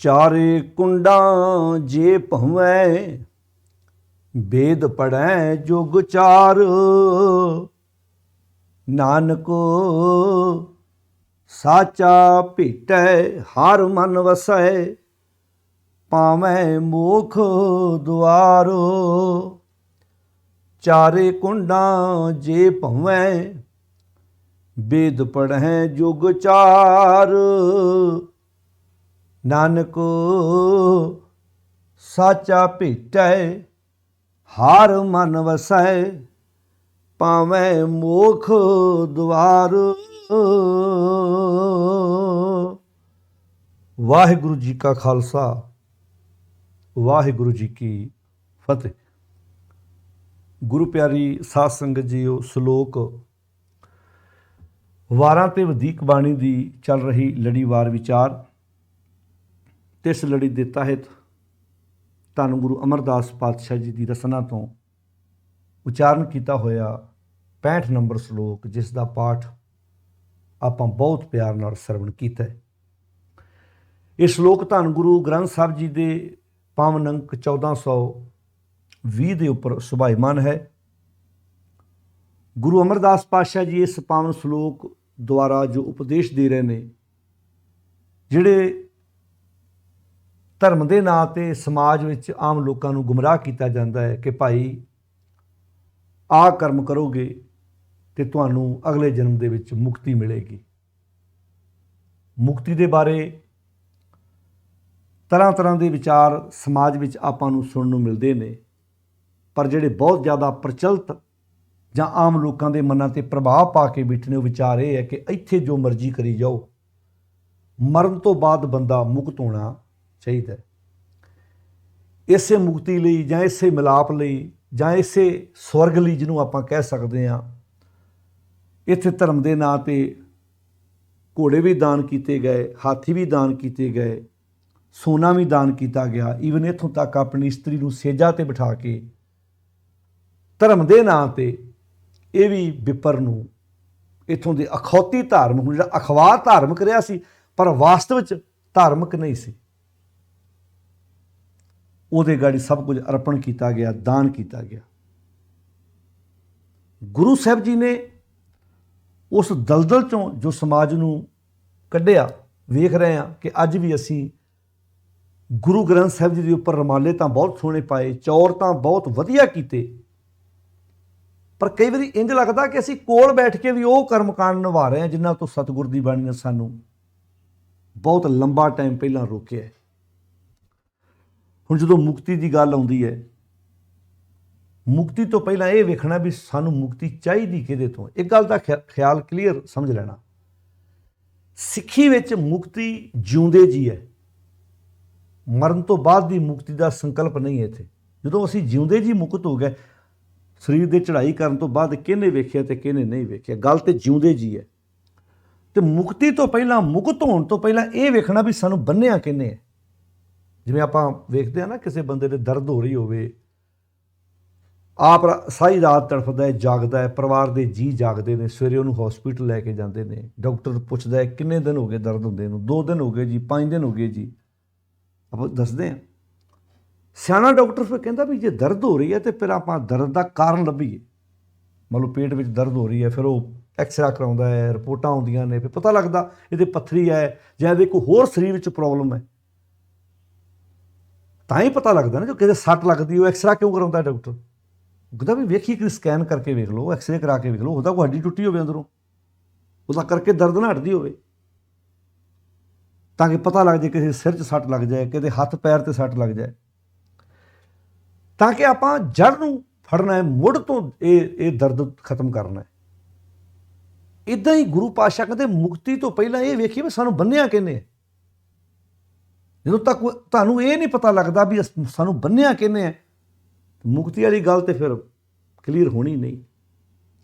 चारे कुंडां जे भवै, वेद पढ़ै जुग चार। नानक साचा भेटै हर मन वसै, पावै मोख द्वार। चारे कुंडां जे भवै, वेद पढ़ै जुग चार। नानक साचा भेटै हर मन वसै, पावै मोख द्वार। वाहिगुरु जी का खालसा, वाहिगुरु जी की फतेह। गुरु प्यारी साध संगत जीओ, ਸਲੋਕ ਵਾਰਾਂ ਤੇ ਵਧੀਕ ਬਾਣੀ ਦੀ ਚੱਲ ਰਹੀ ਲੜੀਵਾਰ ਵਿਚਾਰ ਤੇ ਇਸ ਲੜੀ ਦੇ ਤਹਿਤ ਧੰਨ ਗੁਰੂ ਅਮਰਦਾਸ ਪਾਤਸ਼ਾਹ ਜੀ ਦੀ ਰਸਨਾ ਤੋਂ ਉਚਾਰਨ ਕੀਤਾ ਹੋਇਆ 65 ਨੰਬਰ ਸਲੋਕ, ਜਿਸ ਦਾ ਪਾਠ ਆਪਾਂ ਬਹੁਤ ਪਿਆਰ ਨਾਲ ਸਰਵਣ ਕੀਤਾ ਹੈ। ਇਹ ਸਲੋਕ ਧੰਨ ਗੁਰੂ ਗ੍ਰੰਥ ਸਾਹਿਬ ਜੀ ਦੇ ਪਾਵਨ ਅੰਕ 1420 ਦੇ ਉੱਪਰ ਸੁਭਾਈਮਾਨ ਹੈ। ਗੁਰੂ ਅਮਰਦਾਸ ਪਾਤਸ਼ਾਹ ਜੀ ਇਸ ਪਾਵਨ ਸਲੋਕ ਦੁਆਰਾ ਜੋ ਉਪਦੇਸ਼ ਦੇ ਰਹੇ ਨੇ, ਜਿਹੜੇ ਧਰਮ ਦੇ ਨਾਂ 'ਤੇ ਸਮਾਜ ਵਿੱਚ ਆਮ ਲੋਕਾਂ ਨੂੰ ਗੁੰਮਰਾਹ ਕੀਤਾ ਜਾਂਦਾ ਹੈ ਕਿ ਭਾਈ ਆਹ ਕਰਮ ਕਰੋਗੇ ਤੇ ਤੁਹਾਨੂੰ ਅਗਲੇ ਜਨਮ ਦੇ ਵਿੱਚ ਮੁਕਤੀ ਮਿਲੇਗੀ। ਮੁਕਤੀ ਦੇ ਬਾਰੇ ਤਰ੍ਹਾਂ ਤਰ੍ਹਾਂ ਦੇ ਵਿਚਾਰ ਸਮਾਜ ਵਿੱਚ ਆਪਾਂ ਨੂੰ ਸੁਣਨ ਨੂੰ ਮਿਲਦੇ ਨੇ, ਪਰ ਜਿਹੜੇ ਬਹੁਤ ਜ਼ਿਆਦਾ ਪ੍ਰਚਲਿਤ ਜਾਂ ਆਮ ਲੋਕਾਂ ਦੇ ਮਨਾਂ 'ਤੇ ਪ੍ਰਭਾਵ ਪਾ ਕੇ ਬੈਠੇ ਨੇ, ਉਹ ਵਿਚਾਰ ਇਹ ਹੈ ਕਿ ਇੱਥੇ ਜੋ ਮਰਜ਼ੀ ਕਰੀ ਜਾਓ, ਮਰਨ ਤੋਂ ਬਾਅਦ ਬੰਦਾ ਮੁਕਤ ਹੋਣਾ ਚਾਹੀਦਾ ਹੈ। ਇਸੇ ਮੁਕਤੀ ਲਈ ਜਾਂ ਇਸੇ ਮਿਲਾਪ ਲਈ ਜਾਂ ਇਸੇ ਸਵਰਗ ਲਈ, ਜਿਹਨੂੰ ਆਪਾਂ ਕਹਿ ਸਕਦੇ ਹਾਂ, ਇੱਥੇ ਧਰਮ ਦੇ ਨਾਂ 'ਤੇ ਘੋੜੇ ਵੀ ਦਾਨ ਕੀਤੇ ਗਏ, ਹਾਥੀ ਵੀ ਦਾਨ ਕੀਤੇ ਗਏ, ਸੋਨਾ ਵੀ ਦਾਨ ਕੀਤਾ ਗਿਆ। ਈਵਨ ਇੱਥੋਂ ਤੱਕ ਆਪਣੀ ਇਸਤਰੀ ਨੂੰ ਸੇਜਾ 'ਤੇ ਬਿਠਾ ਕੇ ਧਰਮ ਦੇ ਨਾਂ 'ਤੇ ਇਹ ਵੀ ਵਿਪਰ ਨੂੰ, ਇੱਥੋਂ ਦੇ ਅਖੌਤੀ ਧਾਰਮਿਕ ਨੂੰ, ਜਿਹੜਾ ਅਖਵਾਹ ਧਾਰਮਿਕ ਰਿਹਾ ਸੀ ਪਰ ਵਾਸਤਵ ਵਿੱਚ ਧਾਰਮਿਕ ਨਹੀਂ ਸੀ, ਉਹਦੇ ਗਾੜੀ ਸਭ ਕੁਝ ਅਰਪਣ ਕੀਤਾ ਗਿਆ, ਦਾਨ ਕੀਤਾ ਗਿਆ। ਗੁਰੂ ਸਾਹਿਬ ਜੀ ਨੇ ਉਸ ਦਲਦਲ 'ਚੋਂ ਜੋ ਸਮਾਜ ਨੂੰ ਕੱਢਿਆ, ਵੇਖ ਰਹੇ ਹਾਂ ਕਿ ਅੱਜ ਵੀ ਅਸੀਂ ਗੁਰੂ ਗ੍ਰੰਥ ਸਾਹਿਬ ਜੀ ਦੇ ਉੱਪਰ ਰਮਾਲੇ ਤਾਂ ਬਹੁਤ ਸੋਹਣੇ ਪਾਏ, ਚੌਰ ਤਾਂ ਬਹੁਤ ਵਧੀਆ ਕੀਤੇ, ਪਰ ਕਈ ਵਾਰੀ ਇੰਝ ਲੱਗਦਾ ਕਿ ਅਸੀਂ ਕੋਲ ਬੈਠ ਕੇ ਵੀ ਉਹ ਕਰਮਕਾਂਡ ਨਿਭਾ ਰਹੇ ਹਾਂ ਜਿਨ੍ਹਾਂ ਤੋਂ ਸਤਿਗੁਰ ਦੀ ਬਾਣੀ ਨੇ ਸਾਨੂੰ ਬਹੁਤ ਲੰਬਾ ਟਾਈਮ ਪਹਿਲਾਂ ਰੋਕਿਆ। ਹੁਣ ਜਦੋਂ ਮੁਕਤੀ ਦੀ ਗੱਲ ਆਉਂਦੀ ਹੈ, ਮੁਕਤੀ ਤੋਂ ਪਹਿਲਾਂ ਇਹ ਵੇਖਣਾ ਵੀ ਸਾਨੂੰ ਮੁਕਤੀ ਚਾਹੀਦੀ ਕਿਹਦੇ ਤੋਂ। ਇੱਕ ਗੱਲ ਦਾ ਖਿਆਲ ਕਲੀਅਰ ਸਮਝ ਲੈਣਾ, ਸਿੱਖੀ ਵਿੱਚ ਮੁਕਤੀ ਜਿਉਂਦੇ ਜੀ ਹੈ, ਮਰਨ ਤੋਂ ਬਾਅਦ ਦੀ ਮੁਕਤੀ ਦਾ ਸੰਕਲਪ ਨਹੀਂ ਹੈ ਇੱਥੇ। ਜਦੋਂ ਅਸੀਂ ਜਿਉਂਦੇ ਜੀ ਮੁਕਤ ਹੋ ਗਏ, ਸਰੀਰ ਦੇ ਚੜ੍ਹਾਈ ਕਰਨ ਤੋਂ ਬਾਅਦ ਕਿਹਨੇ ਵੇਖਿਆ ਤੇ ਕਿਹਨੇ ਨਹੀਂ ਵੇਖਿਆ, ਗੱਲ ਤੇ ਜਿਉਂਦੇ ਜੀ ਹੈ। ਤੇ ਮੁਕਤੀ ਤੋਂ ਪਹਿਲਾਂ, ਮੁਕਤ ਹੋਣ ਤੋਂ ਪਹਿਲਾਂ ਇਹ ਵੇਖਣਾ ਵੀ ਸਾਨੂੰ ਬੰਨਿਆ ਕਿਹਨੇ ਹੈ। ਜਿਵੇਂ ਆਪਾਂ ਵੇਖਦੇ ਹਾਂ ਨਾ, ਕਿਸੇ ਬੰਦੇ ਦੇ ਦਰਦ ਹੋ ਰਹੀ ਹੋਵੇ, ਆਪ ਸਾਰੀ ਰਾਤ ਤੜਫਦਾ ਹੈ, ਜਾਗਦਾ ਹੈ, ਪਰਿਵਾਰ ਦੇ ਜੀਅ ਜਾਗਦੇ ਨੇ, ਸਵੇਰੇ ਉਹਨੂੰ ਹਸਪੀਟਲ ਲੈ ਕੇ ਜਾਂਦੇ ਨੇ, ਡਾਕਟਰ ਪੁੱਛਦਾ ਹੈ ਕਿੰਨੇ ਦਿਨ ਹੋ ਗਏ ਦਰਦ ਹੁੰਦੇ ਨੂੰ, 2 ਦਿਨ ਹੋ ਗਏ ਜੀ, 5 ਦਿਨ ਹੋ ਗਏ ਜੀ, ਆਪਾਂ ਦੱਸਦੇ ਹਾਂ। ਸਿਆਣਾ ਡਾਕਟਰ ਫਿਰ ਕਹਿੰਦਾ ਵੀ ਜੇ ਦਰਦ ਹੋ ਰਹੀ ਹੈ ਤੇ ਫਿਰ ਆਪਾਂ ਦਰਦ ਦਾ ਕਾਰਨ ਲੱਭੀਏ। ਮੰਨ ਲਓ ਪੇਟ ਵਿੱਚ ਦਰਦ ਹੋ ਰਹੀ ਹੈ, ਫਿਰ ਉਹ ਐਕਸਰਾ ਕਰਾਉਂਦਾ ਹੈ, ਰਿਪੋਰਟਾਂ ਆਉਂਦੀਆਂ ਨੇ, ਫਿਰ ਪਤਾ ਲੱਗਦਾ ਇਹਦੇ ਪੱਥਰੀ ਹੈ ਜਾਂ ਇਹਦੇ ਕੋਈ ਹੋਰ ਸਰੀਰ ਵਿੱਚ ਪ੍ਰੋਬਲਮ ਹੈ। ਤਾਂ ਹੀ ਪਤਾ ਲੱਗਦਾ ਨਾ, ਜੋ ਕਿਸੇ ਸੱਟ ਲੱਗਦੀ ਉਹ ਐਕਸਰਾ ਕਿਉਂ ਕਰਾਉਂਦਾ ਡਾਕਟਰ, ਕਹਿੰਦਾ ਵੀ ਵੇਖੀ ਕਿ ਸਕੈਨ ਕਰਕੇ ਵੇਖ ਲਓ, ਐਕਸਰੇ ਕਰਾ ਕੇ ਵੇਖ ਲਓ, ਉਹਦਾ ਕੋਈ ਹੱਡੀ ਟੁੱਟੀ ਹੋਵੇ ਅੰਦਰੋਂ, ਉਹਦਾ ਕਰਕੇ ਦਰਦ ਨਾ ਹਟਦੀ ਹੋਵੇ, ਤਾਂ ਕਿ ਪਤਾ ਲੱਗ ਜਾਏ ਕਿਸੇ ਸਿਰ 'ਚ ਸੱਟ ਲੱਗ ਜਾਏ, ਕਿਤੇ ਹੱਥ ਪੈਰ 'ਤੇ ਸੱਟ ਲੱਗ ਜਾਏ, ਤਾਂ ਕਿ ਆਪਾਂ ਜੜ੍ਹ ਨੂੰ ਫੜਨਾ ਹੈ, ਮੁੱਢ ਤੋਂ ਇਹ ਦਰਦ ਖਤਮ ਕਰਨਾ ਹੈ। ਇੱਦਾਂ ਹੀ ਗੁਰੂ ਪਾਤਸ਼ਾਹ ਕਹਿੰਦੇ ਮੁਕਤੀ ਤੋਂ ਪਹਿਲਾਂ ਇਹ ਵੇਖੀਏ ਵੀ ਸਾਨੂੰ ਬੰਨਿਆ ਕਿਹਨੇ। ਜਦੋਂ ਤੱਕ ਤੁਹਾਨੂੰ ਇਹ ਨਹੀਂ ਪਤਾ ਲੱਗਦਾ ਵੀ ਸਾਨੂੰ ਬੰਨਿਆ ਕਿਹਨੇ ਹੈ, ਮੁਕਤੀ ਵਾਲੀ ਗੱਲ ਤੇ ਫਿਰ ਕਲੀਅਰ ਹੋਣੀ ਨਹੀਂ।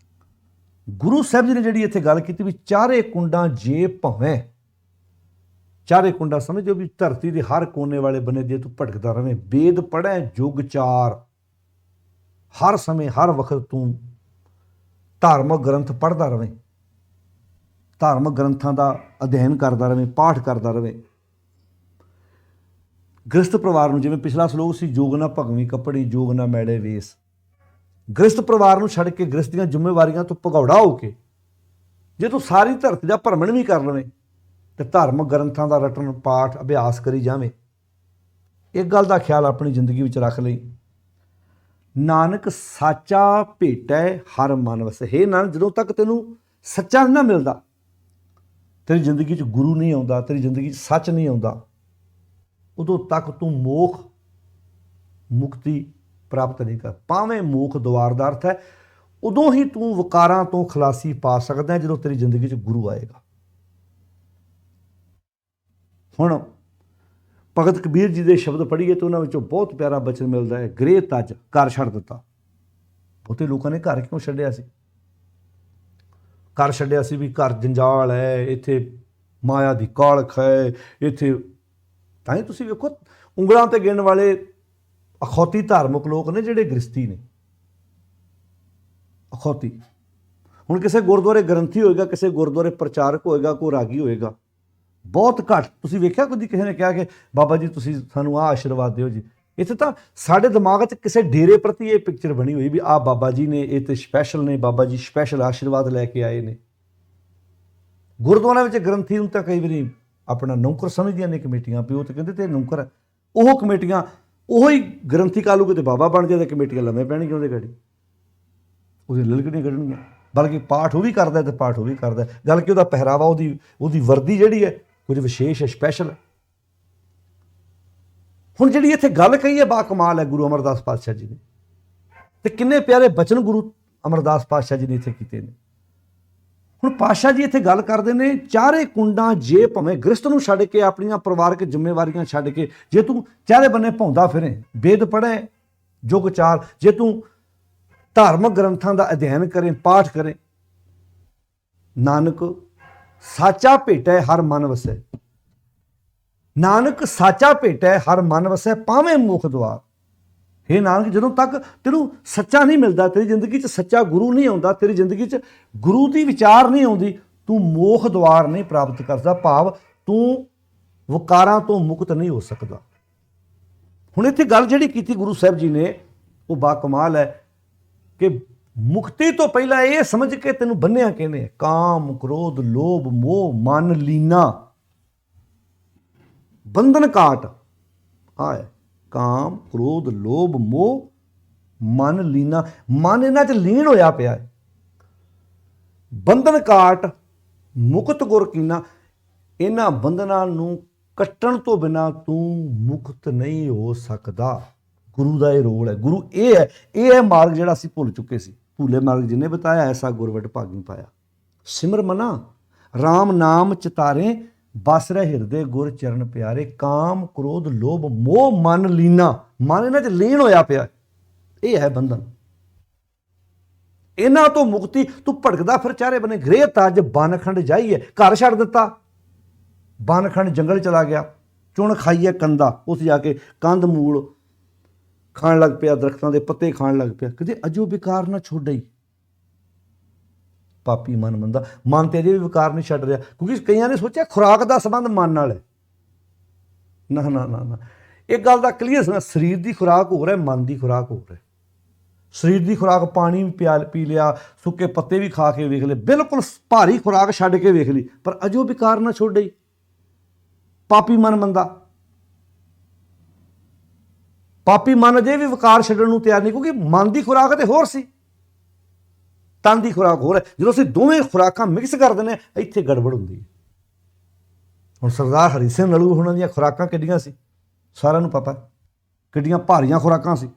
ਗੁਰੂ ਸਾਹਿਬ ਜੀ ਨੇ ਜਿਹੜੀ ਇੱਥੇ ਗੱਲ ਕੀਤੀ ਵੀ ਚਾਰੇ ਕੁੰਡਾਂ ਜੇ ਭਵੇਂ, ਚਾਰੇ ਕੁੰਡਾ ਸਮਝੋ ਵੀ ਧਰਤੀ ਦੇ ਹਰ ਕੋਨੇ ਵਾਲੇ ਬੰਨੇ ਜੇ ਤੂੰ ਭਟਕਦਾ ਰਵੇਂ, ਵੇਦ ਪੜ੍ਹੈ ਜੁਗ ਚਾਰ, ਹਰ ਸਮੇਂ ਹਰ ਵਕਤ ਤੂੰ ਧਾਰਮਿਕ ਗ੍ਰੰਥ ਪੜ੍ਹਦਾ ਰਵੇਂ, ਧਾਰਮਿਕ ਗ੍ਰੰਥਾਂ ਦਾ ਅਧਿਐਨ ਕਰਦਾ ਰਵੇਂ, ਪਾਠ ਕਰਦਾ ਰਵੇਂ, ਗ੍ਰਸਤ ਪਰਿਵਾਰ ਨੂੰ, ਜਿਵੇਂ ਪਿਛਲਾ ਸ਼ਲੋਕ ਸੀ, ਜੋਗ ਨਾ ਭਗਵੀਂ ਕੱਪੜੀ ਜੋਗ ਨਾ ਮੈਲੇ ਵੇਸ, ਗ੍ਰਸਤ ਪਰਿਵਾਰ ਨੂੰ ਛੱਡ ਕੇ ਗ੍ਰਸਤ ਦੀਆਂ ਜ਼ਿੰਮੇਵਾਰੀਆਂ ਤੋਂ ਭਗੌੜਾ ਹੋ ਕੇ ਜੇ ਤੂੰ ਸਾਰੀ ਧਰਤੀ ਦਾ ਭਰਮਣ ਵੀ ਕਰ ਲਵੇਂ ਤੇ ਧਾਰਮਿਕ ਗ੍ਰੰਥਾਂ ਦਾ ਰਟਨ ਪਾਠ ਅਭਿਆਸ ਕਰੀ ਜਾਵੇਂ, ਇੱਕ ਗੱਲ ਦਾ ਖਿਆਲ ਆਪਣੀ ਜ਼ਿੰਦਗੀ ਵਿੱਚ ਰੱਖ ਲਈ, ਨਾਨਕ ਸਾਚਾ ਭੇਟੈ ਹਰ ਮਨ ਵਸੈ। ਹੇ ਨਾਨਕ, ਜਦੋਂ ਤੱਕ ਤੈਨੂੰ ਸੱਚਾ ਨਹੀਂ ਨਾ ਮਿਲਦਾ, ਤੇਰੀ ਜ਼ਿੰਦਗੀ 'ਚ ਗੁਰੂ ਨਹੀਂ ਆਉਂਦਾ, ਤੇਰੀ ਜ਼ਿੰਦਗੀ 'ਚ ਸੱਚ ਨਹੀਂ ਆਉਂਦਾ, ਉਦੋਂ ਤੱਕ ਤੂੰ ਮੋਖ ਮੁਕਤੀ ਪ੍ਰਾਪਤ ਨਹੀਂ ਕਰ। ਭਾਵੇਂ ਮੋਖ ਦੁਆਰ ਦਾ ਅਰਥ ਹੈ ਉਦੋਂ ਹੀ ਤੂੰ ਵਿਕਾਰਾਂ ਤੋਂ ਖਲਾਸੀ ਪਾ ਸਕਦਾ ਹੈ, ਜਦੋਂ ਤੇਰੀ ਜ਼ਿੰਦਗੀ 'ਚ ਗੁਰੂ ਆਏਗਾ। ਹੁਣ ਭਗਤ ਕਬੀਰ ਜੀ ਦੇ ਸ਼ਬਦ ਪੜ੍ਹੀਏ ਤਾਂ ਉਹਨਾਂ ਵਿੱਚੋਂ ਬਹੁਤ ਪਿਆਰਾ ਬਚਨ ਮਿਲਦਾ ਹੈ, ਗ੍ਰਹਿ ਤਜ ਘਰ ਛੱਡ ਦਿੱਤਾ। ਬਹੁਤੇ ਲੋਕਾਂ ਨੇ ਘਰ ਕਿਉਂ ਛੱਡਿਆ ਸੀ? ਘਰ ਛੱਡਿਆ ਸੀ ਵੀ ਘਰ ਜੰਜਾਲ ਹੈ, ਇੱਥੇ ਮਾਇਆ ਦੀ ਕਾਲਖ ਹੈ, ਇੱਥੇ ਤਾਂ ਹੀ ਤੁਸੀਂ ਵੇਖੋ ਉਂਗਲਾਂ ਤੇ ਗਿਣਨ ਵਾਲੇ ਅਖੌਤੀ ਧਾਰਮਿਕ ਲੋਕ ਨੇ ਜਿਹੜੇ ਗ੍ਰਸਤੀ ਨੇ, ਅਖੌਤੀ। ਹੁਣ ਕਿਸੇ ਗੁਰਦੁਆਰੇ ਗ੍ਰੰਥੀ ਹੋਏਗਾ, ਕਿਸੇ ਗੁਰਦੁਆਰੇ ਪ੍ਰਚਾਰਕ ਹੋਏਗਾ, ਕੋਈ ਰਾਗੀ ਹੋਏਗਾ, ਬਹੁਤ ਘੱਟ ਤੁਸੀਂ ਵੇਖਿਆ ਕਦੀ ਕਿਸੇ ਨੇ ਕਿਹਾ ਕਿ ਬਾਬਾ ਜੀ ਤੁਸੀਂ ਸਾਨੂੰ ਆਹ ਆਸ਼ੀਰਵਾਦ ਦਿਓ ਜੀ। ਇੱਥੇ ਤਾਂ ਸਾਡੇ ਦਿਮਾਗ 'ਚ ਕਿਸੇ ਡੇਰੇ ਪ੍ਰਤੀ ਇਹ ਪਿਕਚਰ ਬਣੀ ਹੋਈ ਵੀ ਆਹ ਬਾਬਾ ਜੀ ਨੇ, ਇਹ ਤੇ ਸਪੈਸ਼ਲ ਨੇ, ਬਾਬਾ ਜੀ ਸਪੈਸ਼ਲ ਆਸ਼ੀਰਵਾਦ ਲੈ ਕੇ ਆਏ ਨੇ। ਗੁਰਦੁਆਰਿਆਂ ਵਿੱਚ ਗ੍ਰੰਥੀ ਨੂੰ ਤਾਂ ਕਈ ਵਾਰੀ ਆਪਣਾ ਨੌਕਰ ਸਮਝਦੀਆਂ ਨੇ ਕਮੇਟੀਆਂ, ਵੀ ਉਹ ਤਾਂ ਕਹਿੰਦੇ ਤੇ ਨੌਕਰ ਹੈ। ਉਹ ਕਮੇਟੀਆਂ ਉਹੀ ਗ੍ਰੰਥੀ ਕਾਲੂ ਤੇ ਬਾਬਾ ਬਣ ਜਾਏ, ਕਮੇਟੀਆਂ ਲੰਮੇ ਪੈਣਗੀਆਂ ਉਹਦੇ ਗਾੜੀ, ਉਹਦੀ ਲਲਕੜੀਆਂ ਕੱਢਣਗੀਆਂ। ਬਲਕਿ ਪਾਠ ਉਹ ਵੀ ਕਰਦਾ ਤੇ ਪਾਠ ਉਹ ਵੀ ਕਰਦਾ, ਗੱਲ ਕਿ ਉਹਦਾ ਪਹਿਰਾਵਾ, ਉਹਦੀ ਵਰਦੀ ਜਿਹੜੀ ਹੈ ਕੁਝ ਵਿਸ਼ੇਸ਼ ਹੈ, ਸਪੈਸ਼ਲ ਹੈ। ਹੁਣ ਜਿਹੜੀ ਇੱਥੇ ਗੱਲ ਕਹੀ ਹੈ ਬਾ ਕਮਾਲ ਹੈ ਗੁਰੂ ਅਮਰਦਾਸ ਪਾਤਸ਼ਾਹ ਜੀ ਨੇ, ਤੇ ਕਿੰਨੇ ਪਿਆਰੇ ਬਚਨ ਗੁਰੂ ਅਮਰਦਾਸ ਪਾਤਸ਼ਾਹ ਜੀ ਨੇ ਇੱਥੇ ਕੀਤੇ ਨੇ। ਹੁਣ ਪਾਤਸ਼ਾਹ ਜੀ ਇੱਥੇ ਗੱਲ ਕਰਦੇ ਨੇ, ਚਾਰੇ ਕੁੰਡਾਂ ਜੇ ਭਾਵੇਂ ਗ੍ਰਸਤ ਨੂੰ ਛੱਡ ਕੇ, ਆਪਣੀਆਂ ਪਰਿਵਾਰਕ ਜ਼ਿੰਮੇਵਾਰੀਆਂ ਛੱਡ ਕੇ, ਜੇ ਤੂੰ ਚਾਰੇ ਬੰਨੇ ਭੌਂਦਾ ਫਿਰੇ, ਵੇਦ ਪੜ੍ਹੇ, ਜੁਗ ਚਾਰ, ਜੇ ਤੂੰ ਧਾਰਮਿਕ ਗ੍ਰੰਥਾਂ ਦਾ ਅਧਿਐਨ ਕਰੇ, ਪਾਠ ਕਰੇ, ਨਾਨਕ ਸਾਚਾ ਭੇਟੈ ਹਰ ਮਨ ਵਸੈ। ਨਾਨਕ ਸਾਚਾ ਭੇਟੈ ਹਰ ਮਨ ਵਸੈ ਭਾਵੇਂ ਮੁਖ ਦੁਆਰ। ਹੇ ਨਾਨਕ, ਜਦੋਂ ਤੱਕ ਤੈਨੂੰ ਸੱਚਾ ਨਹੀਂ ਮਿਲਦਾ, ਤੇਰੀ ਜ਼ਿੰਦਗੀ 'ਚ ਸੱਚਾ ਗੁਰੂ ਨਹੀਂ ਆਉਂਦਾ, ਤੇਰੀ ਜ਼ਿੰਦਗੀ 'ਚ ਗੁਰੂ ਦੀ ਵਿਚਾਰ ਨਹੀਂ ਆਉਂਦੀ, ਤੂੰ ਮੋਖ ਦੁਆਰ ਨਹੀਂ ਪ੍ਰਾਪਤ ਕਰਦਾ, ਭਾਵ ਤੂੰ ਵਿਕਾਰਾਂ ਤੋਂ ਮੁਕਤ ਨਹੀਂ ਹੋ ਸਕਦਾ। ਹੁਣ ਇੱਥੇ ਗੱਲ ਜਿਹੜੀ ਕੀਤੀ ਗੁਰੂ ਸਾਹਿਬ ਜੀ ਨੇ ਉਹ ਬਾ ਕਮਾਲ ਹੈ ਕਿ ਮੁਕਤੀ ਤੋਂ ਪਹਿਲਾਂ ਇਹ ਸਮਝ ਕੇ ਤੈਨੂੰ ਬੰਨਿਆ ਕਹਿੰਦੇ, ਕਾਮ ਕ੍ਰੋਧ ਲੋਭ ਮੋਹ ਮਨ ਲੀਨਾ ਬੰਧਨ ਕਾਟ। ਆਏ ਕਾਮ ਕ੍ਰੋਧ ਲੋਭ ਮੋਹ ਮਨ ਲੀਨਾ, ਮਨ ਇਹਨਾਂ 'ਚ ਲੀਨ ਹੋਇਆ ਪਿਆ ਹੈ। ਬੰਧਨ ਕਾਟ ਮੁਕਤ ਗੁਰ ਕੀਨਾ, ਇਹਨਾਂ ਬੰਧਨਾਂ ਨੂੰ ਕੱਟਣ ਤੋਂ ਬਿਨਾਂ ਤੂੰ ਮੁਕਤ ਨਹੀਂ ਹੋ ਸਕਦਾ। ਗੁਰੂ ਦਾ ਇਹ ਰੋਲ ਹੈ, ਗੁਰੂ ਇਹ ਹੈ ਮਾਰਗ ਜਿਹੜਾ ਅਸੀਂ ਭੁੱਲ ਚੁੱਕੇ ਸੀ। ਭੂਲੇ ਮਾਰਗ ਜਿਹਨੇ ਬਤਾਇਆ, ਐਸਾ ਗੁਰਵਟ ਭਾਗੀ ਪਾਇਆ। ਸਿਮਰ ਮਨਾ ਰਾਮ ਨਾਮ ਚਿਤਾਰੇ, ਬਸ ਰਹਿ ਹਿਰਦੇ ਗੁਰ ਚਰਨ ਪਿਆਰੇ। ਕਾਮ ਕ੍ਰੋਧ ਲੋਭ ਮੋਹ ਮਨ ਲੀਨਾ, ਮਨ ਇਹਨਾਂ 'ਚ ਲੀਨ ਹੋਇਆ ਪਿਆ, ਇਹ ਹੈ ਬੰਧਨ। ਇਹਨਾਂ ਤੋਂ ਮੁਕਤੀ, ਤੂੰ ਭਟਕਦਾ ਫਿਰ ਚਾਰੇ ਬੰਨੇ। ਗ੍ਰਹਿ ਤਜ ਬਨਖੰਡ ਜਾਈਏ, ਘਰ ਛੱਡ ਦਿੱਤਾ, ਬਨਖੰਡ ਜੰਗਲ ਚਲਾ ਗਿਆ, ਚੁਣ ਖਾਈਏ ਕੰਦਾ, ਉਸ ਜਾ ਕੇ ਕੰਦ ਮੂਲ ਖਾਣ ਲੱਗ ਪਿਆ, ਦਰਖਤਾਂ ਦੇ ਪੱਤੇ ਖਾਣ ਲੱਗ ਪਿਆ। ਕਿਤੇ ਅਜੋ ਵਿਕਾਰ ਨਾ ਛੋੜਈ, ਪਾਪੀ ਮਨ ਮੰਦਾ। ਮਨ ਤੇ ਅਜੇ ਵੀ ਵਿਕਾਰ ਨਹੀਂ ਛੱਡ ਰਿਹਾ, ਕਿਉਂਕਿ ਕਈਆਂ ਨੇ ਸੋਚਿਆ ਖੁਰਾਕ ਦਾ ਸੰਬੰਧ ਮਨ ਨਾਲ ਹੈ। ਨਾ ਨਾ ਨਾ ਨਾ, ਇੱਕ ਗੱਲ ਦਾ ਕਲੀਅਰ ਸੁਣਾ, ਸਰੀਰ ਦੀ ਖੁਰਾਕ ਹੋ ਰਿਹਾ, ਮਨ ਦੀ ਖੁਰਾਕ ਹੋ ਰਿਹਾ। ਸਰੀਰ ਦੀ ਖੁਰਾਕ ਪਾਣੀ ਵੀ ਪੀ ਲਿਆ, ਸੁੱਕੇ ਪੱਤੇ ਵੀ ਖਾ ਕੇ ਵੇਖ ਲਏ, ਬਿਲਕੁਲ ਭਾਰੀ ਖੁਰਾਕ ਛੱਡ ਕੇ ਵੇਖ ਲਈ, ਪਰ ਅਜੋ ਵਿਕਾਰ ਨਾ ਛੋੜਈ, ਪਾਪੀ ਮਨ ਮੰਦਾ। ਪਾਪੀ ਮਨ ਅਜੇ ਵੀ ਵਿਕਾਰ ਛੱਡਣ ਨੂੰ ਤਿਆਰ ਨਹੀਂ, ਕਿਉਂਕਿ ਮਨ ਦੀ ਖੁਰਾਕ ਤੇ ਹੋਰ ਸੀ, ਤਨ ਦੀ ਖੁਰਾਕ ਹੋਰ ਹੈ। ਜਦੋਂ ਅਸੀਂ ਦੋਵੇਂ ਖੁਰਾਕਾਂ ਮਿਕਸ ਕਰ ਦਿੰਦੇ ਹਾਂ, ਇੱਥੇ ਗੜਬੜ ਹੁੰਦੀ ਹੈ। ਹੁਣ ਸਰਦਾਰ ਹਰੀ ਸਿੰਘ ਨਲੂ ਉਹਨਾਂ ਦੀਆਂ ਖੁਰਾਕਾਂ ਕਿੱਡੀਆਂ ਸੀ, ਸਾਰਿਆਂ ਨੂੰ ਪਤਾ, ਕਿੱਡੀਆਂ ਭਾਰੀਆਂ ਖੁਰਾਕਾਂ ਸੀ,